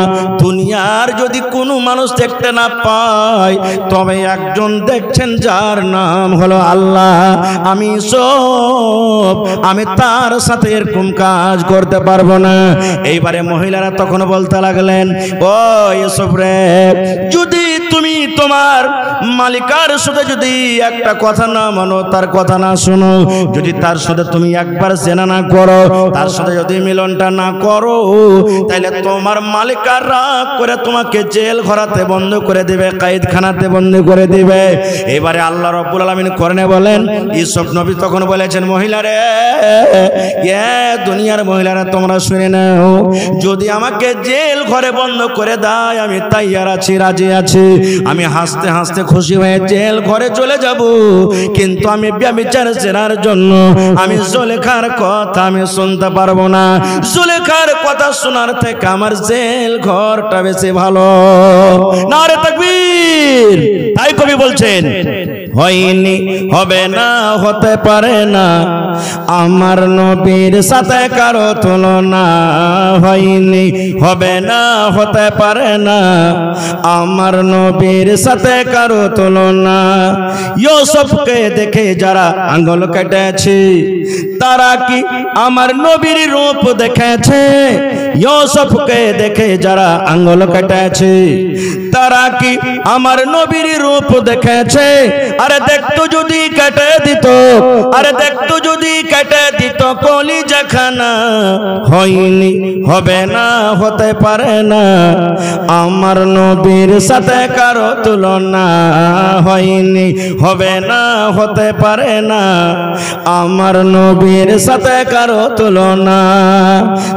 দুনিয়ার যদি কোনো মানুষ দেখতে না পায়, তবে একজন দেখছেন যার নাম হলো আল্লাহ। আমি সব, আমি তার সাথে এরকম কাজ করতে পারবো না। এইবারে মহিলারা তখন বলতে লাগলেন, ও ইউসুফ রে, যদি তুমি তোমার মালিকার সাথে যদি একটা কথা না মানো, তার কথা না শোনো, যদি তার সাথে তুমি একবার জেনা না করো, তার সাথে যদি মিলনটা না করো, তাহলে তোমার মালিকার রাগ করে তোমাকে জেল ঘরাতে বন্ধ করে দিবে, কায়েদখানাতে বন্ধ করে দিবে। এবারে আল্লাহ রাব্বুল আলামিন কোরআনে বলেন, ইউসুফ নবী তখন বলেছেন, মহিলারে, দুনিয়ার মহিলারা তোমরা শুনে নাও, যদি আমাকে জেল ঘরে বন্ধ করে দেয় আমি তাইয়ার আছি, রাজি আছি, আমি হাসতে হাসতে খুশি হয়ে জেল ঘরে চলে যাব, কিন্তু আমি ব্যভিচার জেনার জন্য আমি জুলাইখার কথা আমি শুনতে পারবো না। জুলাইখার কথা শোনার থেকে আমার জেল ঘরটা বেশি ভালো। নারে তাকবীর। তাই কবি বলছেন, হয়নি, হবে না, হতে পারে না, আমার নবীর সাথে কারো তুলনা। হয়নি, হবে না, হতে পারে না, আমার নবীর সাথে কারো তুলনা। ইউসুফকে দেখে যারা আঙ্গুল কেটেছে, তারা কি আমার নবীর রূপ দেখেছে? ইউসুফকে দেখে যারা আঙ্গুল কেটেছে, তারা কি আমার নবীর রূপ দেখেছে? আরে দেখতো যদি কেটে দিত, আরে দেখতো যদি কেটে দিত কলিজাখানা। হয়নি, হবে না, হতে পারে না, আমার নবীর সাথে কারো তুলনা। হয়নি, হবে না, হতে পারে না, আমার নবীর সাথে কারো তুলনা।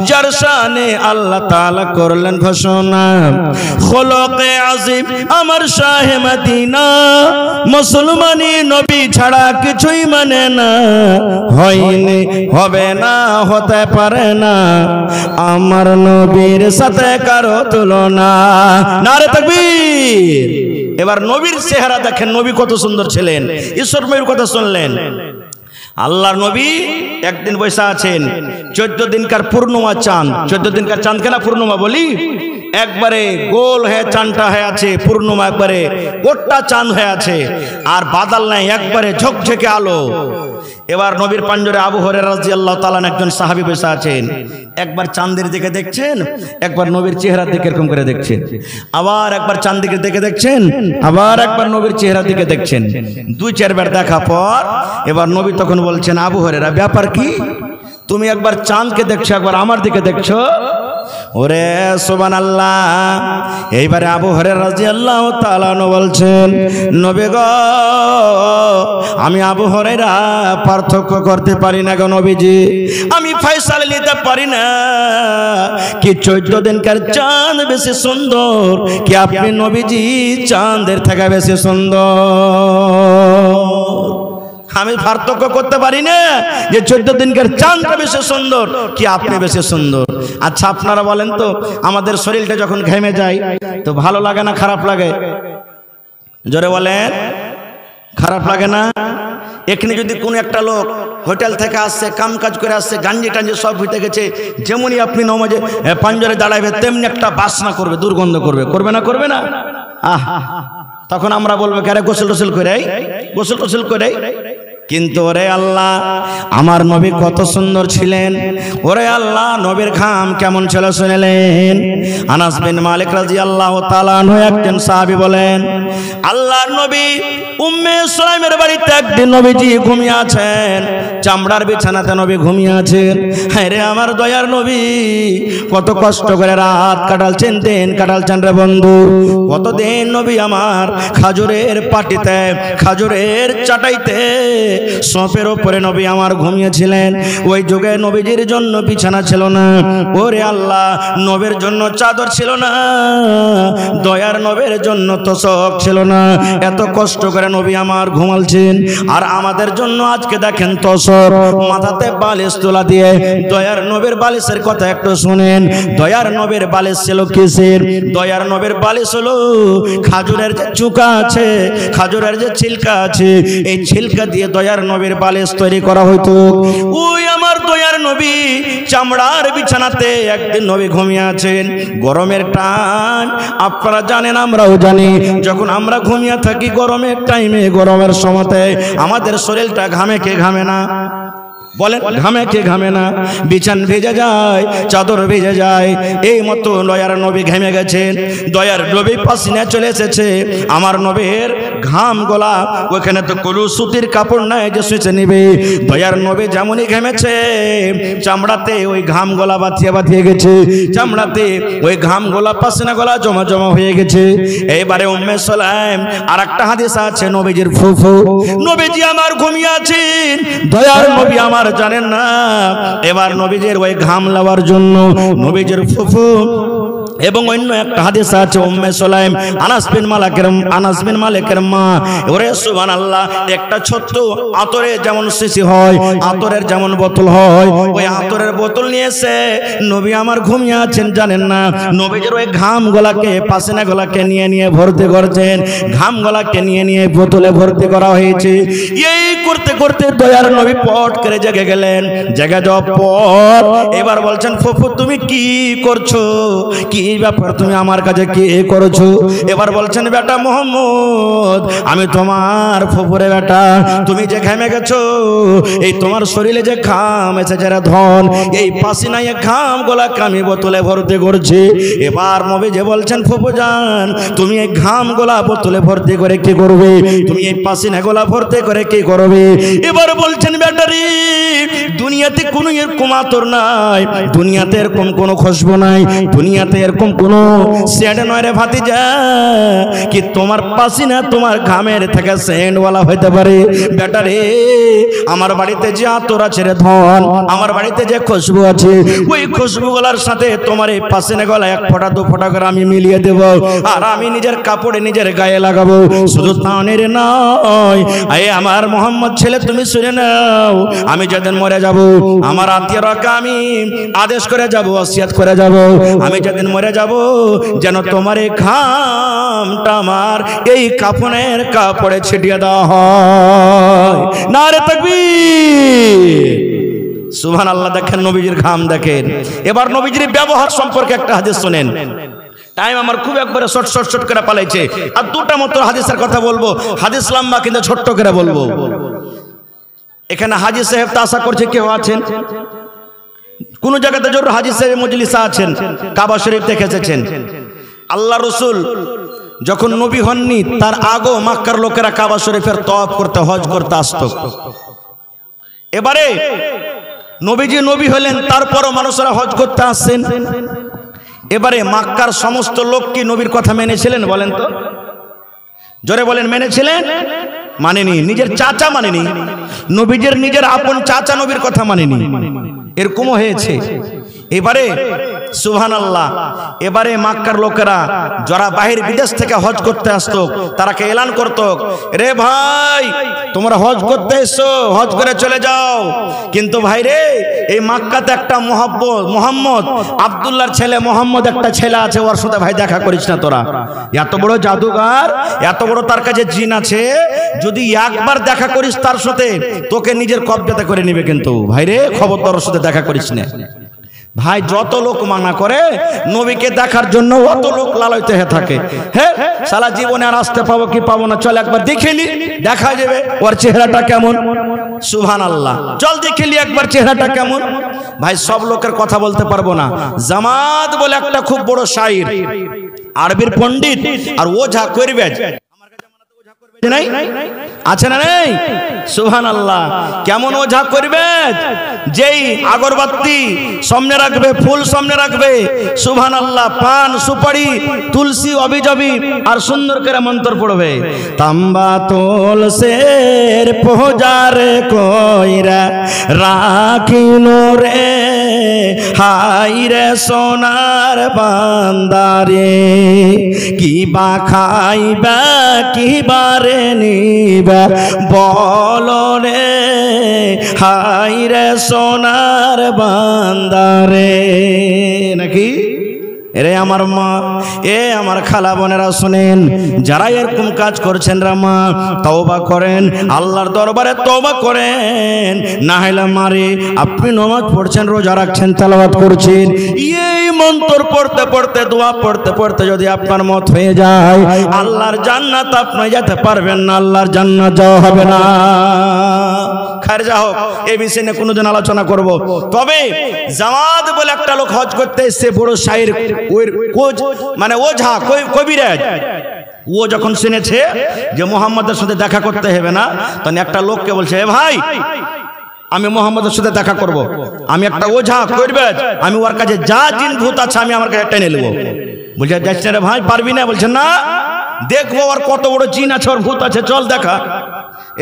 যার শানে আল্লাহ তাআলা করলেন ঘোষণা, খোলকে আজিম আমার শাহে মদিনা, মুসলমানি নবী ছাড়া কিছুই মানে না। হয়নি, হবে না, হতে পারে না, আমার নবীর সাথে কারো তুলনা। নারে তাকবীর। এবার নবীর চেহারা দেখেন, নবী কত সুন্দর ছিলেন। ঈশ্বর নবীর কথা শুনলেন, আল্লাহর নবী একদিন বসে আছেন, 14 দিনকার পূর্ণিমা চাঁদ। 14 দিনকার চাঁদকে না পূর্ণিমা বলি, একবারে গোল হয়ে চাঁদটা হয়ে আছে, পূর্ণিমা একবারে গোটা চাঁদ হয়ে আছে, আর বাদল নাই, একবারে ঝকঝকে আলো। এবার নবীর পাঞ্জরে আবু হুরায়রা রাদিয়াল্লাহু তাআলা একজন সাহাবী বসে আছেন, একবার চাঁদের দিকে দেখছেন, একবার নবীর চেহারার দিকে এরকম করে দেখছেন, আবার একবার চাঁদ দিকে দেখে দেখছেন, আবার একবার নবীর চেহারার দিকে দেখছেন। 2-4 বার দেখা পর এবার নবী তখন বলছেন, আবু হুরায়রা ব্যাপার কি, তুমি একবার চাঁদকে দেখছো, একবার আমার দিকে দেখছো? ওরে সুবহানাল্লাহ। এইবারে আবু হুরায়রা রাদিয়াল্লাহু তাআলা বলছেন, নবী গো, আমি আবু হুরায়রা পার্থক্য করতে পারি না গো নবীজি, আমি ফয়সালা নিতে পারি না কি 14 দিনকার চাঁদ বেশি সুন্দর, কি আপনি নবীজি চাঁদের থেকে বেশি সুন্দর। আমি পার্থক্য করতে পারি না যে 14 দিনকার চাঁদটা বেশি সুন্দর কি আপনি বেশি সুন্দর। আচ্ছা আপনারা বলেন তো, আমাদের শরীরটা যখন ঘেমে যায় তো ভালো লাগে না খারাপ লাগে? জোরে বলেন, খারাপ লাগে না? এখানে যদি কোন একটা লোক হোটেল থেকে আসছে, কাম কাজ করে আসছে, গাঞ্জি টাঞ্জি সব হইতে গেছে, যেমনই আপনি নামাজে পাঞ্জরে দাঁড়াবে তেমনি একটা বাসনা করবে, দুর্গন্ধ করবে, করবে না? করবে না? তখন আমরা বলবো কে গোসল টোসল করে, গোসল টোসল করে। কিন্তু ওরে আল্লাহ, আমার নবী কত সুন্দর ছিলেন, ওরে আল্লাহ নবীর ঘাম কেমন ছিল শুনলেন? আনাস বিন মালিক রাদিয়াল্লাহু তাআলা আনহু একজন সাহাবী বলেন, আল্লাহর নবী উম্মে সুলাইমের বাড়িতে একদিন নবীজি ঘুমিয়ে আছেন, চামড়ার বিছানাতে নবী ঘুমিয়ে আছেন। হ্যাঁ রে আমার দয়ার নবী কত কষ্ট করে রাত কাটালছেন, দিন কাটালছেন রে বন্ধু। কতদিন নবী আমার খাজুরের পাটিতে, খাজুরের চাটাইতে, সোফের উপরে নবী আমার ঘুমিয়েছিলেন। ওই যুগে নবীজির জন্য বিছানা ছিল না, ওরে আল্লাহ নবীর জন্য চাদর ছিল না, দয়ার নবীর জন্য তোশক ছিল না। এত কষ্ট করে নবী আমার ঘুমালছেন, আর আমাদের জন্য আজকে দেখেন তোশক, মাথাতে বালিশ তোলা দিয়ে। দয়ার নবীর বালিশের কথা একটু শুনেন, দয়ার নবীর বালিশ ছিল কিসের? দয়ার নবীর বালিশ হলো খাজুরের যে চুকা আছে, খাজুরের যে ছিলকা আছে, এই ছিলকা দিয়ে দয়ার নবীর বালিশ তৈরি করা হইতো। ওই আমার দয়ার নবী চামড়ার বিছানাতে একদিন নবী ঘুমিয়ে আছেন। গরমের টান আপনারা জানেন, আমরাও জানি, যখন আমরা ঘুমিয়ে থাকি গরমের টাইমে, গরমের সময়তে আমাদের শরীরটা ঘামে কে ঘামে না? বলেন ঘামে কে ঘামে না? বিছান ভেজে যায়, চাদর ভেজে যায়। এই মতো দয়ার নবী ঘেমে গেছেন, দয়ার নবী পাসিনা চলে এসেছে। আমার নবীর ঘাম গলা, ওখানে তো কোনো সুতির কাপড় নাই যে শুষে নিবে। দয়ার নবী যেমনই ঘেমেছে, চামড়াতে ওই ঘাম গলা বাঁধিয়ে বাঁধিয়ে গেছে, চামড়াতে ওই ঘাম গলা পাসিনা গলা জমা জমা হয়ে গেছে। এইবারে উম্মে সুলাইম আর একটা হাদিস আছে, নবীজির ফুফু, নবীজি আমার ঘুমিয়ে আছেন, দয়ার নবী আমার জানেন না। এবার নবীজির ওই ঘাম লাওয়ার জন্য নবীজির ফুফু এবং অন্য একটা হাদিস আছে, উম্মে সুলাইম আনাস বিন মালিকের মা। ওরে সুবহানাল্লাহ, একটা ছোট্ট আতরে যেমন শিশি হয়, আতরের যেমন বোতল হয়, ওই আতরের বোতল নিয়েছে। নবী আমার ঘুমিয়ে আছেন, জানেন না, নবীজির ওই ঘাম গলাকে, পাসিনা গলাকে নিয়ে নিয়ে ভর্তি করছেন, ঘাম গলাকে নিয়ে নিয়ে বোতলে ভর্তি করা হয়েছে। এই করতে করতে দয়ার নবী পট করে জেগে গেলেন। জেগে যাওয়ার পর এবার বলছেন, ফুফু তুমি কি করছো? কি ব্যাপার, তুমি আমার কাছে কি করেছো? এবার বলছেন, বেটা মোহাম্মদ, আমি তোমার ফুফুরে বেটা, তুমি যে ঘেমে গেছো, এই তোমার শরীরে যে ঘাম এসেছে রে ধন, এই পাসিনায় ঘাম গোলাকে আমি বোতলে ভর্তি করছি। এবার নবী যে বলছেন, ফুফু জান তুমি এই ঘাম গোলা বোতলে ভর্তি করে কি করবে? তুমি এই পাসিনা গোলা ভর্তি করে কি করবে? এবার বলছেন, বেটারি দুনিয়াতে কোনো এরকম আতর নাই, দুনিয়াতে এরকম কোনো খুশবু নাই, দুনিয়াতে এরকম কোনো সেন্ট নয় রে ভাতিজা কি তোমার পাসিনা তোমার ঘামের থেকে সেন্টওয়ালা হইতে পারে। বেটারে আমার বাড়িতে যে আতর আছে রে ধন, আমার বাড়িতে যে খুশবু আছে, ওই খুশবু গলার সাথে তোমার এই পাসিনা গলা 1 ফোঁটা 2 ফোঁটা করে আমি মিলিয়ে দেব, আর আমি নিজের কাপড়ে নিজের গায়ে লাগাবো। শুধু তানের নয়, আমার মোহাম্মদ ছেলে তুমি শুনে নাও, আমি যেদিন মরে যাব, আমার আত্মীয়রাকে আমি আদেশ করে যাব, ওসিয়ত করে যাব, আমি যেদিন মরে যাব যেন তোমার এই ঘামটা আমার এই কাফনের কাপড়ে ছিটিয়ে দেওয়া হয়। নারে তাকবীর, সুবহানাল্লাহ। দেখেন নবীজির ঘাম দেখেন। এবার নবীজির ব্যবহার সম্পর্কে একটা হাদিস শুনেন। টাইম আমার খুব একবারে শর্ট শর্ট শর্ট করে পালাইছে। আর দুটা মতো হাদিসের কথা বলবো, হাদিস লম্বা কিন্তু ছোট্ট করে বলবো। এখানে হাজী সাহেব তো আশা করছে কেউ আছেন, কোন জায়গাতে জরুর হাজী সাহেব মজলিসে আছেন, কাবা শরীফ দেখে এসেছেন। আল্লাহ রসুল যখন নবী হননি তার আগেও মক্কার লোকেরা কাবা শরীফের তওয়াফ করতে, হজ করতে আসত। এবারে নবীজি নবী হলেন, তারপরও মানুষরা হজ করতে আসছেন। এবারে মক্কার সমস্ত লোক কি নবীর কথা মেনেছিলেন বলেন তো? জোরে বলেন, মেনেছিলেন? মানেনি। নিজের চাচা মানেনি, নবীজের নিজের আপন চাচা নবীর কথা মানেনি, এরকমও হয়েছে। এবারে সুবহানাল্লাহ, এবারে মক্কার লোকেরা যারা বাহির বিদেশ থেকে হজ করতে আসতো তারাকে এলান করত, রে ভাই তোমরা হজ করতে এসো, হজ করে চলে যাও। কিন্তু ভাই রে, এই মক্কাতে একটা মোহাম্মদ আব্দুল্লাহর ছেলে মোহাম্মদ একটা ছেলে আছে, ওর সাথে ভাই দেখা করিস না তোরা। এত বড় জাদুঘর, এত বড় তার কাছে জিন আছে, যদি একবার দেখা করিস তার সাথে তোকে নিজের কবজাতে করে নিবে। কিন্তু ভাই রে খবরদার ওর সাথে দেখা করিস না। ভাই যত লোক মানা করে নবীকে দেখার জন্য অত লোক লালাইতে হয়ে থাকে। হ্যাঁ, সারা জীবনে আর আসতে পাবো কি পাবো না, চল একবার দেখেলি, দেখা যাবে ওর চেহারাটা কেমন। সুবহানাল্লাহ, চল দেখেলি একবার চেহারাটা কেমন। ভাই সব লোকের কথা বলতে পারবো না। জামাত বলে একটা খুব বড় শায়র, আরবির পণ্ডিত আর ওঝা করবে নাই, আছে না নেই? সুবহানাল্লাহ, কেমন ওঝা করবে, যেই আগরবাতি সামনে রাখবে, ফুল সামনে রাখবে, সুবহানাল্লাহ, পান সুপারি তুলসী অবিজবি আর সুন্দর করে মন্ত্র পড়বে। তাম্বা তুলসের পূজারে কইরা রাখিনো রে, হাই রে সোনার বান্দারে, কি বা খাইবা কি বারে নিবা বলো রে, হাই রে সোনার বান্দারে। নাকি এরে আমার মা, এ আমার খালা বোনেরা শুনেন, যারা এরকম কাজ করছেন রে মা, তওবা করেন, আল্লাহর দরবারে তওবা করেন। না হলে মারে আপনি নামাজ পড়ছেন, রোজা রাখছেন, তেলাওয়াত করছেন, এই মন্ত্র পড়তে পড়তে, দোয়া পড়তে পড়তে যদি আপনার মত হয়ে যায়, আল্লাহর জান্নাত আপনি যেতে পারবেন না, আল্লাহর জান্নাত যাওয়া হবে না। খার যা হোক, এই বিষয়ে নিয়ে কোনোদিন আলোচনা করব। তবে জামাত বলে একটা লোক হজ করতে এসে, বড় শায়ের মানে ওঝা কবিরাজ, ও যখন শুনেছে যে মুহাম্মদের সাথে দেখা করতে হবে না, তখন একটা লোককে বলছে, এ ভাই আমি মুহাম্মদের সাথে দেখা করব, আমি একটা ওঝা কবিরাজ, আমি ওর কাছে যা জিন ভূত আছে আমি আমার কাছে টেনে নেবো। বলছে যাচ্ছে রে ভাই, পারবি না? বলছে না, দেখবো আর কত বড় জিন আছে, ওর ভূত আছে, চল দেখা।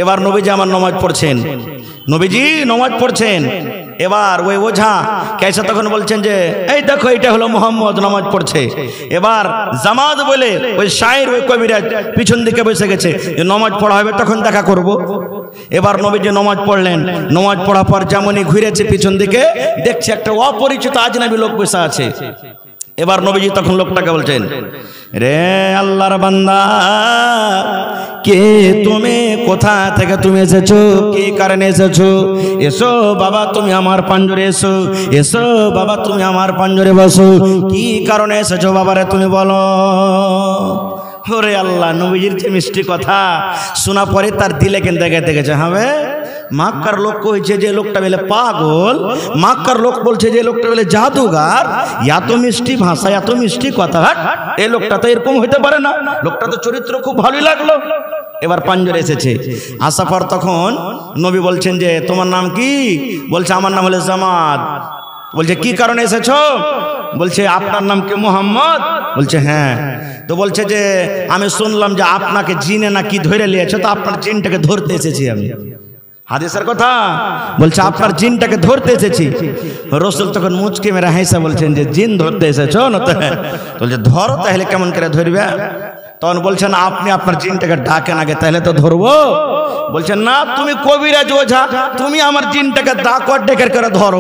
এবার নবীজি আমার নামাজ পড়ছেন, নবীজি নামাজ পড়ছেন। এবার ওই ওঝা কেসা তখন বলছেন যে এই দেখো এটা হলো মুহাম্মদ নামাজ পড়ছে। এবার জামাত বলে ওই শায়ের, ওই কবিরাজ পিছন দিকে বসে গেছে, নামাজ পড়া হবে তখন দেখা করব। এবার নবীজি নামাজ পড়লেন, নামাজ পড়ার পর যেমনই ঘুরেছে পিছন দিকে, দেখছে একটা অপরিচিত আজনবী লোক বসে আছে। এবার নবীজি তখন লোকটাকে বলছেন, রে আল্লাহর বান্দা, কে তুমি, কোথা থেকে তুমি এসেছো, কি কারণে এসেছো? এসো বাবা তুমি আমার পাঞ্জরে এসো, এসো বাবা তুমি আমার পাঞ্জরে বসো, কি কারণে এসেছো বাবারে তুমি বলো। ওরে আল্লাহ, নবীজির যে মিষ্টি কথা শোনা পরে তার দিলে কেন্দ্রে গেতে গেছে। হবে মক্কার লোক কইছে যে লোকটা বলে পাগল, মক্কার লোক বলছে যে লোকটা বলে জাদুগার, এত মিষ্টি ভাষা, এত মিষ্টি কথা, এই লোকটা তো এরকম হইতে পারে না, লোকটা তো চরিত্র খুব ভালোই লাগলো। এবার পাঞ্জরে এসেছে, আসার পর তখন নবী বলছেন যে তোমার নাম কি? বলছে আমার নাম হলো জামাত। বলছে কি কারণে এসেছো? বলছে আপনার নাম কি মুহাম্মদ? বলছে হ্যাঁ। তো বলছে যে আমি শুনলাম যে আপনাকে জিনে না কি ধরে নিয়েছে, তো আপনার জিনটাকে ধরতে এসেছি আমি। হাদিসের কথা বলছে আপনার জিনটাকে ধরতে এসেছি। রাসূল তখন মুচকে মেরে হাসা বলছেন যে জিন ধরতে এসেছো না? তো বলছে ধরো, তাহলে কেমন করে ধরবে? তখন বলছেন আপনি আপনার জিনটাকে ডাকেন আগে, তাহলে তো ধরবো। বলছেন না, তুমি কবিরাজ ওঝা, তুমি আমার জিনটাকে ডাকো, ডেকে করে ধরো।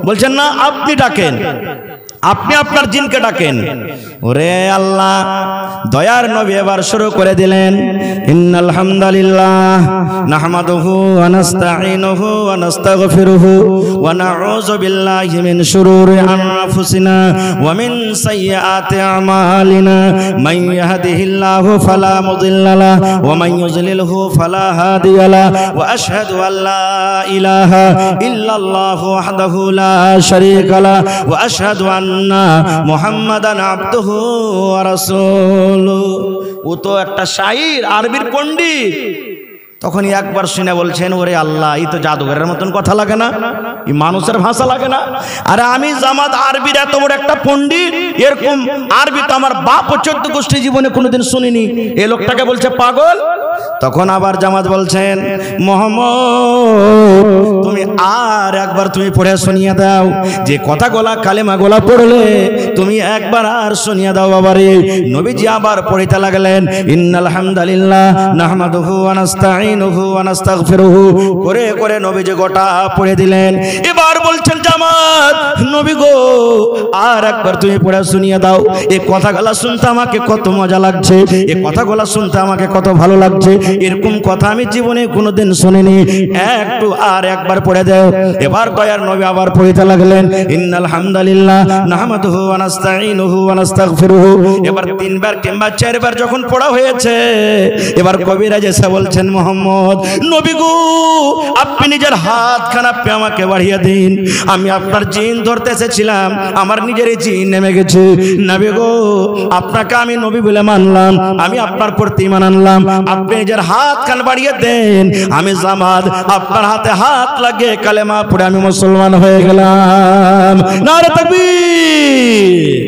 বলছেন না, আপনি ডাকেন। আপনি আপনার জিনকে ডাকেন। ওরে আল্লাহ, দয়ার নবী এবার শুরু করে দিলেন, ইন্নাল হামদালিল্লাহ নাহমাদুহু ওয়া নাস্তাঈনুহু ওয়া নাস্তাগফিরুহু ওয়া নাউযু বিল্লাহি মিন শুরুরি আনফুসিনা ওয়া মিন সাইয়্যাতি আমালিনা মান ইয়াহদিহিল্লাহু ফালা মুদিল্লা লাহু ওয়া মান ইউযলিলহু ফালা হাদিয়া লাহু ওয়া আশহাদু আল লা ইলাহা ইল্লাল্লাহু ওয়াহদাহু লা শারীকা লাহু ওয়া আশহাদু আন্না মুহাম্মাদান আবদুহু ওয়া রাসূলুহু। ও তো একটা শায়র, আরবির পণ্ডিত। তখনই একবার শুনে বলছেন, ওরে আল্লাহ, এই তো জাদুঘরের মতন কথা লাগে না, এই মানুষের ভাষা লাগে না। আরে আমি জামাত আরবির এত বড় একটা পণ্ডিত, এরকম আরবি তো আমার বাপ ও 14 গোষ্ঠী জীবনে কোনোদিন শুনিনি। এই লোকটাকে বলছে পাগল। তখন আবার জামাত বলছেন, মোহাম্মদ তুমি আর একবার তুমি পড়ে শুনিয়ে দাও, যে কথা গোলা কালেমা গোলা পড়লে তুমি একবার আর শুনিয়ে দাও বাবারে। নবীজি আবার পড়িতে লাগলেন, ইন্নাল হামদালিল্লাহ নাহমাদুহু ওয়া নাস্তাঈনুহু ওয়া নাস্তাগফিরুহু করে করে নবীজি গোটা পড়ে দিলেন। এবার বলছেন জামাত, নবী গো আর একবার তুমি পড়ে শুনিয়ে দাও। এই কথাগুলা শুনতে আমাকে কত মজা লাগছে, এই কথাগুলা শুনতে আমাকে কত ভালো লাগছে, এরকম কথা আমি জীবনে কোনোদিন শুনিনি, একটু আর একবার পড়ে দাও। এবার দয়ার নবী আবার পড়িতে লাগলেন, ইন্নাল হামদালিল্লাহ নাহমাদুহু ওয়া নাস্তাঈনুহু ওয়া নাস্তাগফিরুহু। এবার 3 বার কিংবা 4 বার যখন পড়া হয়েছে, এবার কবিরাজ এসে বলছেন, মোহাম্মদ নবী গো আপনি নিজের হাতখানা আপনি আমাকে বাড়িয়ে দিন, আমি আপনার জিন ধরতে এসেছিলাম, আমার নিজের জিন নেমে গেছে। নবী গো আপনাকে আমি নবী বলে মানলাম, আমি আপনার প্রতি ঈমান আনলাম, আপনি নিজের হাতখান বাড়িয়ে দেন, আমি জামাত আপনার হাতে হাত লাগিয়ে কালেমা পড়ে আমি মুসলমান হয়ে গেলাম। নারে তাকবীর,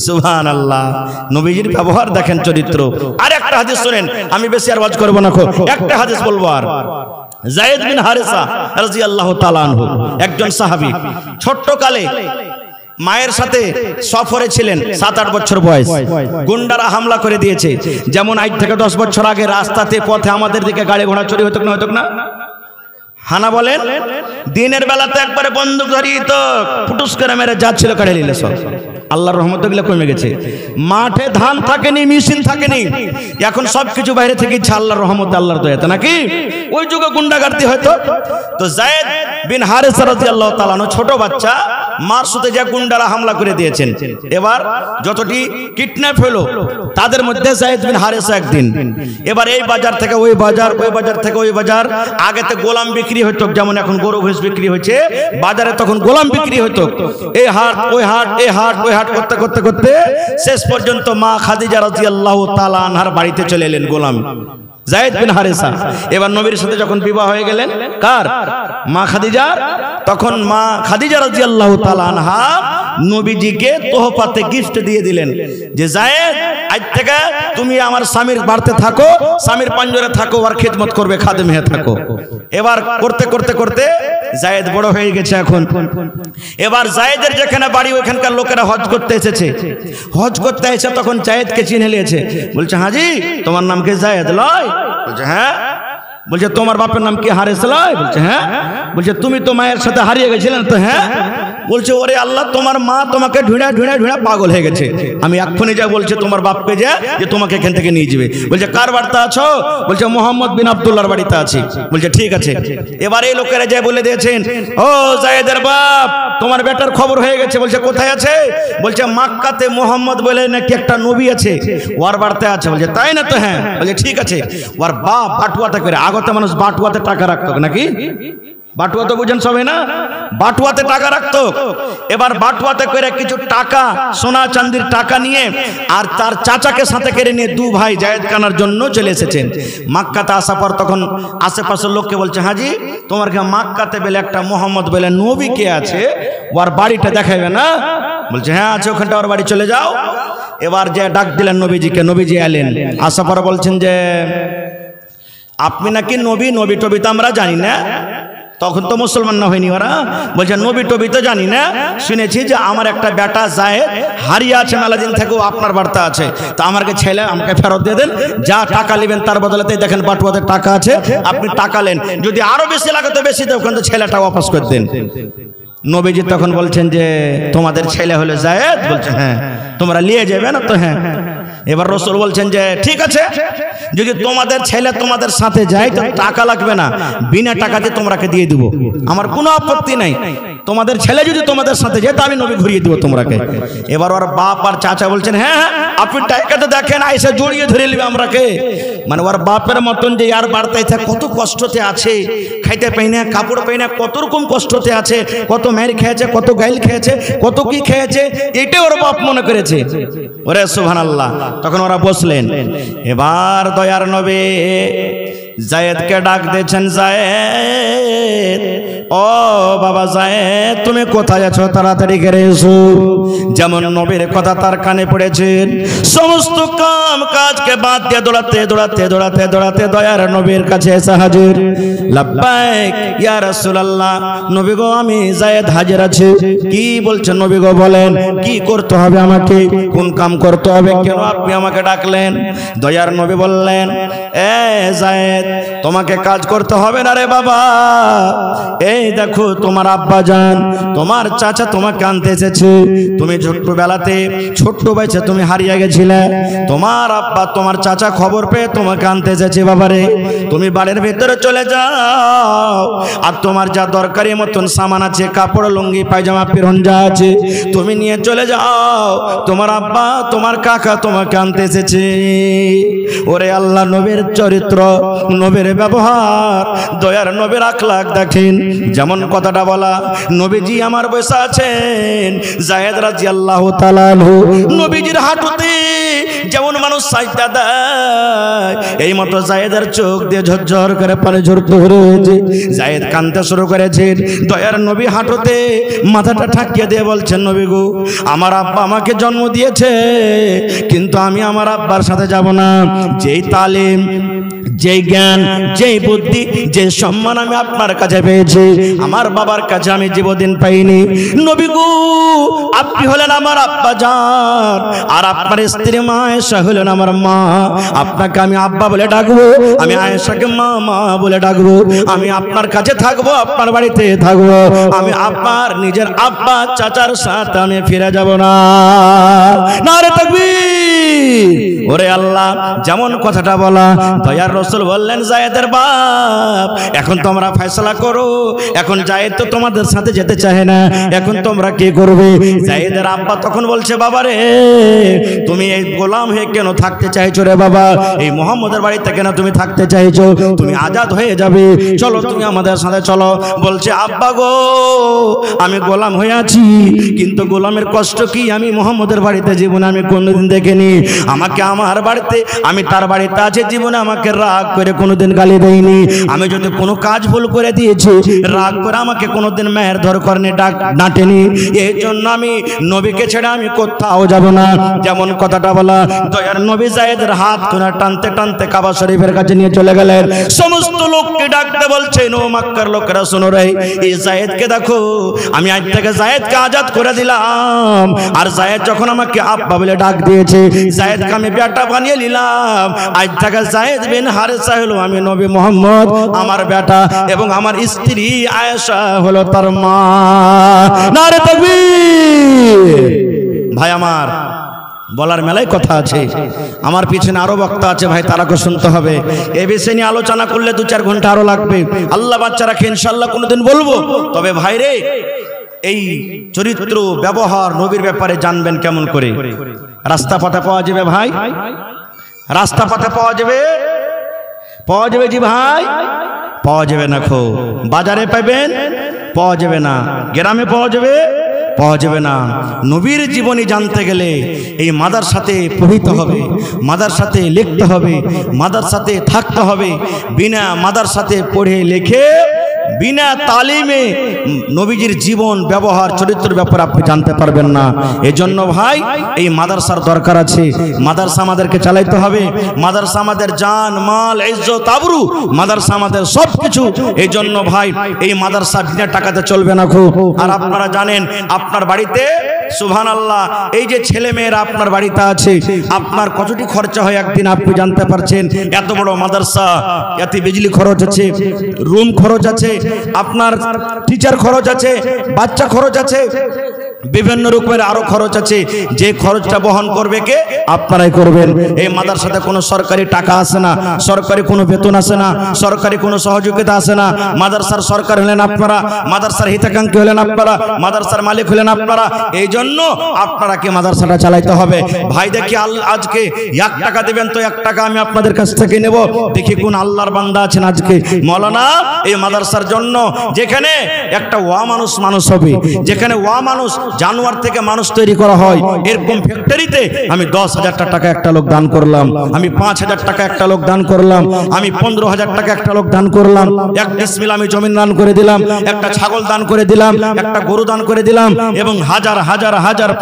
সুবহানাল্লাহ। নবীজির ব্যবহার দেখেন, চরিত্র। আর একটা হাদিস শুনেন, আমি বেশি আর ওয়াজ করব না, একটা হাদিস বলবো। আর যায়েদ বিন হারেসা রাদিয়াল্লাহু তাআলা আনহু একজন সাহাবী, ছোট্ট কালে মায়ের সাথে সফরে ছিলেন, 7-8 বছর বয়স। গুন্ডারা হামলা করে দিয়েছে। যেমন 8 থেকে 10 বছর আগে রাস্তাতে পথে আমাদের দিকে গাড়ি ঘোড়া চুরি হতো না, হতো না? হানা বলেন, দিনের বেলাতে একবারে বন্দুক ধরিয়ে তো ফুটুস করে মেরে যাচ্ছিল, কাড়ে নিলে সব। আল্লাহর রহমত গুলো কমে গেছে। মাঠে ধান থাকেনি, মেশিন থাকেনি, এখন সবকিছু বাইরে থেকে ইচ্ছা, আল্লাহর রহমত, আল্লাহর দয়াতে নাকি। ওই যুগে গুন্ডাগার্দি হয়তো। তো যায়েদ বিন হারেসা রাদিয়াল্লাহু তাআলা আনহু ছোট বাচ্চা, মার সাথে যে গুন্ডারা হামলা করে দিয়েছেন। এবার যতটি কিডন্যাপ হলো তাদের মধ্যে যায়েদ বিন হারেসা একদিন। এবার এই বাজার থেকে ওই বাজার, ওই বাজার থেকে ওই বাজার। আগেতে গোলাম বিক্রি হতো, যেমন এখন গরু ভৈঁস বিক্রি হয়েছে, বাজারে তখন গোলাম বিক্রি হতো। এই হাট ওই হাট, এই হাট ওই হাট করতে করতে করতে শেষ পর্যন্ত মা খাদিজা রাদিয়াল্লাহু তাআলা আনহার বাড়িতে চলে এলেন গোলাম যায়েদ বিন হারেসা। এবার নবীর সাথে যখন বিবাহ হয়ে গেলেন, কার? মা খাদিজা। তখন মা খাদিজা রাদিয়াল্লাহু তাআলা আনহা নবীজিকে তোহফাতে গিফট দিয়ে দিলেন, যে যায়েদ আজ থেকে তুমি আমার স্বামীর বাড়িতে থাকো, স্বামীর পাঞ্জরে থাকো, আর খিদমত করবে, খাদেম হয়ে থাকো। এবার করতে করতে করতে যায়েদ বড় হয়ে গেছে এখন। এবার যায়েদের যেখানে বাড়ি, ওইখানকার লোকেরা হজ করতে এসেছে। হজ করতে এসে তখন যায়েদকে চিনে নিয়েছে। বলছে, হাজি তোমার নাম কি যায়েদ লয়? বলছে হ্যাঁ। বলছে তোমার বাপের নাম কি হারেস লয়? বলছে হ্যাঁ। বলছে তুমি তো মায়ের সাথে হারিয়ে গেছিলেন? তো হ্যাঁ। বলছে ওরে আল্লাহ, তোমার মা তোমাকে ঢুঁড়া ঢুঁড়া ঢুঁড়া পাগল হয়ে গেছে, আমি এক্ষুনি যা বলছে তোমার বাপকে যে তোমাকে এখান থেকে নিয়ে যাবে। বলছে কার বাড়িতে আছো? বলছে মোহাম্মদ বিন আব্দুল্লাহর বাড়িতে আছি। বলছে ঠিক আছে। এবার এই লোকেরা যায় বলে দিয়েছেন, ও যায়েদের বাপ, তোমার বেটার খবর হয়ে গেছে। বলছে কোথায় আছে? বলছে মক্কাতে মোহাম্মদ বলে নাকি একটা নবী আছে, ওর বাড়িতে আছে। বলছে তাই না? তো হ্যাঁ। বলছে ঠিক আছে। ওর বাপ বাটুয়াতে করে, আগতে মানুষ বাটুয়াতে টাকা রাখতো নাকি, বাটুয়া তো বুঝেন সবাই না, বাটুয়াতে টাকা রাখতো। এবার বাটুয়াতে করে কিছু টাকা, সোনা চাঁদির টাকা নিয়ে আর তার চাচাকে সাথে করে নিয়ে 2 ভাই যায়েদ কানার জন্য চলে এসেছেন। মক্কাতে আসার পর তখন আশেপাশের লোককে বলছে, হাজি তোমার কি মক্কাতে বলে একটা মোহাম্মদ বলে নবী কে আছে, ওর বাড়িটা দেখাবে না? বলছে হ্যাঁ আছে, ওখানটা ওর বাড়ি চলে যাও। এবার যে ডাক দিলেন নবীজিকে, নবীজি এলেন। আসার পর বলছেন যে আপনি নাকি নবী, নবী টবি তো আমরা জানি না। তখন তো মুসলমান না হয়নি ওরা। বলছে নবী টবি তো জানি না, শুনেছি যে আমার একটা বেটা যায়েদ হারিয়ে আছে মেলাদিন থেকে, আপনার বার্তা আছে, তা আমাকে ছেলে আমাকে ফেরত দিয়ে দেন, যা টাকা নেবেন তার বদলাতে দেখেন বাটুয়াতে টাকা আছে, আপনি টাকা নেন, যদি আরো বেশি লাগে তো বেশি দেন, কিন্তু ছেলেটা ওয়াপাস করে দেন। নবীজি তখন বলছেন যে তোমাদের ছেলে হলো যায়েদ, বলছে হ্যাঁ। তোমরা নিয়ে যাবে না তো? হ্যাঁ। এবার রাসূল বলছেন যে ঠিক আছে, যদি তোমাদের ছেলে তোমাদের সাথে যায় তো টাকা লাগবে না, বিনা টাকাতে তোমরাকে দিয়ে দিব, আমার কোনো আপত্তি নাই। তোমাদের ছেলে যদি তোমাদের সাথে যায় তো আমি নবী ঘুরিয়ে দেবো তোমরাকে। এবার ওর বাপ আর চাচা বলছেন হ্যাঁ হ্যাঁ, আপনি টাকাতে দেখেন আইসা জড়িয়ে ধরে নিবে আমরাকে। মানে ওর বাপের মতন যে আর বাড়তে কত কষ্টতে আছে, খাইতে পাই না, কাপড় পাই না, কত রকম কষ্টতে আছে, কত মায়ের খেয়েছে, কত গাইল খেয়েছে, কত কি খেয়েছে, এটাই ওর বাপ মনে করেছে। ওরে সুবহানাল্লাহ। তখন ওরা বসলেন। এবার দয়ার নবী যায়েদকে ডাক দিয়েছেন, যায়েদ, ও বাবা যায়েদ, তুমি কোথায় আছো? তাড়াতাড়ি করে এসো। যেমন নবীর কথা তার কানে পড়েছেন, সমস্ত কাম কাজকে বাদ দিয়ে দৌড়াতে দৌড়াতে দৌড়াতে দৌড়াতে দয়ার নবীর কাছে এসে হাজির। লাব্বাইক ইয়া রাসূলুল্লাহ, নবী গো আমি যায়েদ হাজির আছি। কি বলছেন নবী গো? বলেন কি করতে হবে আমাকে, কোন কাম করতে হবে, কেন আপনি আমাকে ডাকলেন? দয়ার নবী বললেন, এ যায়েদ, তোমাকে কাজ করতে হবে না রে বাবা। এই দেখো তোমার আব্বা জান, তোমার চাচা তোমাকে আনতে এসেছে। তুমি ছোট্টবেলাতে ছোট্ট বয়সে তুমি হারিয়ে গেছিলে, তোমার আব্বা তোমার চাচা খবর পেয়ে তোমাকে আনতে এসেছে। বাবারে তুমি বাড়ির ভিতরে চলে যাও, আর তোমার যা দরকারি মতন সামান আছে, কাপড় লুঙ্গি পায়জামা পিরন যা আছে, তুমি নিয়ে চলে যাও। তোমার আব্বা তোমার কাকা তোমাকে আনতে এসেছে। ওরে আল্লাহ নবীর চরিত্র, নবীর ব্যবহার, দয়ার নবীর আখলাক দেখেন। যেমন কথাটা বলা, নবীজি আমার বসে আছেন, যায়েদ রাদিয়াল্লাহু তাআলা আনহু নবীজির হাঁটুতে যেমন মানুষ সাজদা দেয়, এই মতো যায়েদের চোখ দিয়ে ঝরঝর করে পানি ঝরতে রয়েছে। যায়েদ কাঁদতে শুরু করেছেন। দয়ার নবী হাঁটুতে মাথাটা ঠাকিয়ে দিয়ে বলছেন, নবী গো, আমার আব্বা আমাকে জন্ম দিয়েছে, কিন্তু আমি আমার আব্বার সাথে যাব না। যেই তালিম, যেই জ্ঞান, যেই বুদ্ধি, যে সম্মান আমি আপনার কাছে পেয়েছি, আমার বাবার কাছে আমি জীবদিন পাইনি। নবী গো, আপনি হলেন আমার আব্বা জান, আর আপনার স্ত্রী মা আয়েশা হলেন আমার মা। আপনাকে আমি আব্বা বলে ডাকবো, আমি আয়েশাকে মা মা বলে ডাকবো। আমি আপনার কাছে থাকবো, আপনার বাড়িতে থাকবো। আমি আপনার নিজের আব্বা চাচার সাথে আমি ফিরে যাব না। নারে তাকবীর। ওরে আল্লাহ, যেমন কথাটা বলা, দয়ার রাসূল বললেন, যায়েদের বাপ, এখন তোমরা ফয়সালা করো। এখন যায়েদ তো তোমাদের সাথে যেতে চায় না, এখন তোমরা কি করবে? যায়েদের আব্বা তখন বলছে, বাবা রে, তুমি এই গোলাম হয়ে কেন থাকতে চাইছো রে বাবা? এই মুহাম্মদের বাড়িতে কেন তুমি থাকতে চাইছো? তুমি আজাদ হয়ে যাবে, চলো তুমি আমাদের সাথে চলো। বলছে, আব্বা গো, আমি গোলাম হয়ে আছি, কিন্তু গোলামের কষ্ট কি আমি মুহাম্মদের বাড়িতে জীবনে আমি কোনোদিন দেখিনি। আমাকে আমার বাড়িতে, আমি তার বাড়িতে আছে, জীবনে আমাকে রাগ করে কোনোদিন গালি দেয়নি। আমি যদি কোনো কাজ ভুল করে দিয়েছি, রাগ করে আমাকে কোনোদিন মেয়ের ধর করেনি, ডাঁটেনি। এই জন্য আমি নবীকে ছেড়ে আমি কোথাও যাব না। যেমন কথাটা বলা, দয়ার নবী যায়েদের হাত কোনা টানতে টানতে কাবা শরীফের কাছে নিয়ে চলে গেলেন। সমস্ত লোককে ডাকতে বলছেন, ও মক্কার লোকেরা শোনো রে, এই যায়েদকে দেখো, আমি আজ থেকে যায়েদকে আজাদ করে দিলাম। আর যায়েদ যখন আমাকে আব্বা বলে ডাক দিয়েছে, যায়েদকে আমি বেটা বানিয়ে নিলাম। আজ থেকে যায়েদ বিন হারেসা হলো আমি নবী মুহাম্মদ আমার বেটা, এবং আমার স্ত্রী আয়েশা হলো তার মা। নারে তাকবীর। ভাই আমার, বলার মেলায় কথা আছে, আমার পিছনে আরো বক্তা আছে ভাই, তারাকে শুনতে হবে। এ বিষয় নিয়ে আলোচনা করলে 2-4 ঘন্টা আরো লাগবে। আল্লাহ বাচ্চা রাখে, ইনশাআল্লাহ কোনোদিন বলবো। তবে ভাই রে, এই চরিত্র ব্যবহার নবীর ব্যাপারে জানবেন কেমন করে? রাস্তা পথে পাওয়া যাবে ভাই, রাস্তা পথে পাওয়া যাবে, পাওয়া যাবে জি ভাই, পাওয়া যাবে না। খো বাজারে পাবেন, পাওয়া যাবে না। গ্রামে পাওয়া যাবে, পাওয়া যাবে না। নবীর জীবনী জানতে গেলে এই মাদ্রাসাতে পড়িতে হবে, মাদ্রাসাতে লিখতে হবে, মাদ্রাসাতে থাকতে হবে। বিনা মাদ্রাসাতে পড়ে লিখে, বিনা তালিমে নবীজির জীবন ব্যবহার চরিত্রের ব্যাপারে আপনি জানতে পারবেন না। এজন্য ভাই, এই মাদ্রাসার দরকার আছে। মাদ্রাসা আমাদেরকে চালাইতে হবে। মাদ্রাসা আমাদের জান, মাল, ইজ্জত, আবরু, মাদ্রাসা আমাদের সব কিছু। এজন্য ভাই, এই মাদ্রাসা বিনা টাকাতে চলবে না। খুব আর আপনারা জানেন, আপনার বাড়িতে সুবহানাল্লাহ। এই যে ছেলে মেয়েরা আপনার বাড়িতে আছে, আপনার কতটি খরচা হয় একদিন আপনি জানতে পারছেন? এত বড় মাদ্রাসা, এতে বিজলি খরচ আছে, রুম খরচ আছে, আপনার টিচার খরচ আছে, বাচ্চা খরচ আছে, বিভিন্ন রকমের আরো খরচ আছে। যে খরচটা বহন করবে কে? আপনারাই করবেন। এই মাদ্রাসাতে কোনো সরকারি টাকা আসে না, সরকারি কোনো বেতন আসে না, সরকারি কোনো সহযোগিতা আসে না। মাদ্রাসার সরকার হলেন আপনারা, মাদ্রাসার হিতাকাঙ্ক্ষী হলেন আপনারা, মাদ্রাসার মালিক হলেন আপনারা। এই জন্য আপনারাকে মাদ্রাসাটা চালাইতে হবে। ভাই দেখি আজকে 1 টাকা দেবেন তো 1 টাকা আমি আপনাদের কাছ থেকে নেব। দেখি কোন আল্লাহর বান্দা আছেন আজকে মৌলানা এই মাদ্রাসার জন্য, যেখানে একটা ওয়া মানুষ হবে, যেখানে ওয়া মানুষ জানোয়ার থেকে মানুষ তৈরি করা হয়, এরকম ফ্যাক্টরিতে আমি 10,000 টাকা একটা লোক দান করলাম, আমি 5,000 টাকা একটা লোক দান করলাম, আমি 15,000 টাকা একটা লোক দান করলাম, 1 ডিসমিল আমি জমিন দান করে দিলাম, একটা ছাগল দান করে দিলাম, একটা গরু দান করে দিলাম, এবং হাজার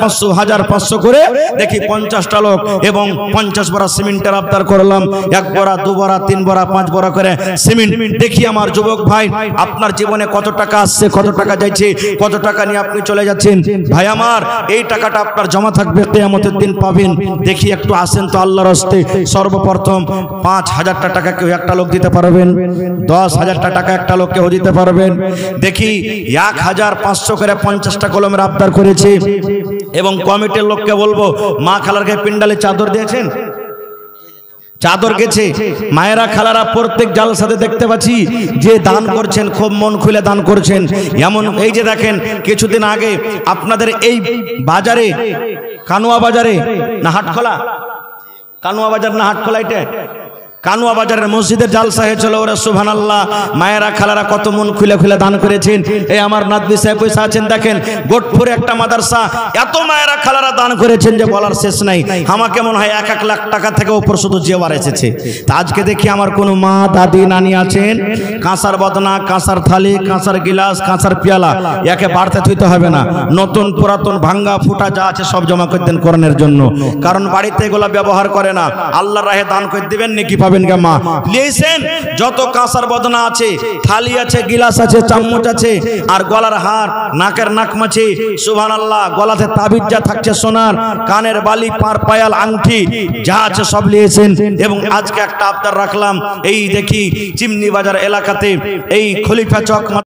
500 করে দেখি 50টা লোক এবং 50 বড়া সিমেন্টের আবদার করলাম। 1 বড়া 2 বড়া 3 বড়া 5 বড়া করে সিমেন্ট। দেখি আমার যুবক ভাই আপনার জীবনে কত টাকা আসছে, কত টাকা যাচ্ছে, কত টাকা নিয়ে আপনি চলে যাচ্ছেন। ভাই আমার এই টাকাটা আপনার জমা থাকবে, কিয়ামতের দিন পাবেন। দেখি একটু আসেন তো আল্লাহর হস্তে। সর্বপ্রথম 5,000 টাকা কেউ একটা লোক দিতে পারবেন? 10,000 টাকা একটা লোক কেউ দিতে পারবেন? দেখি 1,500 করে 50টা কলমের আবদার করেছে। এবং কমিটির লোককে বলবো, মা খালারকে পিন্ডালে চাদর দিয়েছেন, চাদর গেছে, মায়েরা খালারা প্রত্যেক জালসাতে দেখতে পাচ্ছি যে দান করছেন, খুব মন খুলে দান করছেন। এমন এই যে দেখেন কিছুদিন আগে আপনাদের এই বাজারে, কানুয়া বাজারে না হাটখোলা, কানুয়া বাজার না হাটখোলা, এটা কানুয়া বাজারের মসজিদের জালসা হয়েছিল। ওরা সুবহানাল্লাহ, মায়েরা খালারা কত মন খুলে খুলে দান করেছেন। এই আমার নাদবি সাহেব পয়সা আছেন, দেখেন গোটপুরে একটা মাদ্রাসা, এত মায়েরা খালারা দান করেছেন যে বলার শেষ নাই। আমাকে মনে হয় 1 লাখ টাকা থেকে উপর শুধু জেওয়ার এসেছে। তা আজকে দেখি আমার কোনো মা দাদি নানি আছেন, কাঁসার বদনা, কাঁসার থালি, কাঁসার গিলাস, কাঁসার পেয়ালা একে বাড়তে থইতে হবে না, নতুন পুরাতন ভাঙ্গা ফুটা যা আছে সব জমা করে দেন কোরআনের জন্য। কারণ বাড়িতে এগুলো ব্যবহার করে না, আল্লাহর রাহে দান করে দিবেন, নাকি পাবেন গে মা। লিয়েছেন যত কাঁসার বদনা আছে, থালি আছে, গিলাস আছে, চামচ আছে, আর গলার হার, নাকের নাকমাছি, সুবহানাল্লাহ, গলাতে তাবিজ যা থাকছে সোনার, কানের বালি, পার পায়াল, আংটি যা আছে সব লিয়েছেন। এবং আজকে একটা আবদার রাখলাম, এই দেখি চিমনি বাজার এলাকাতে এই খলিফা চক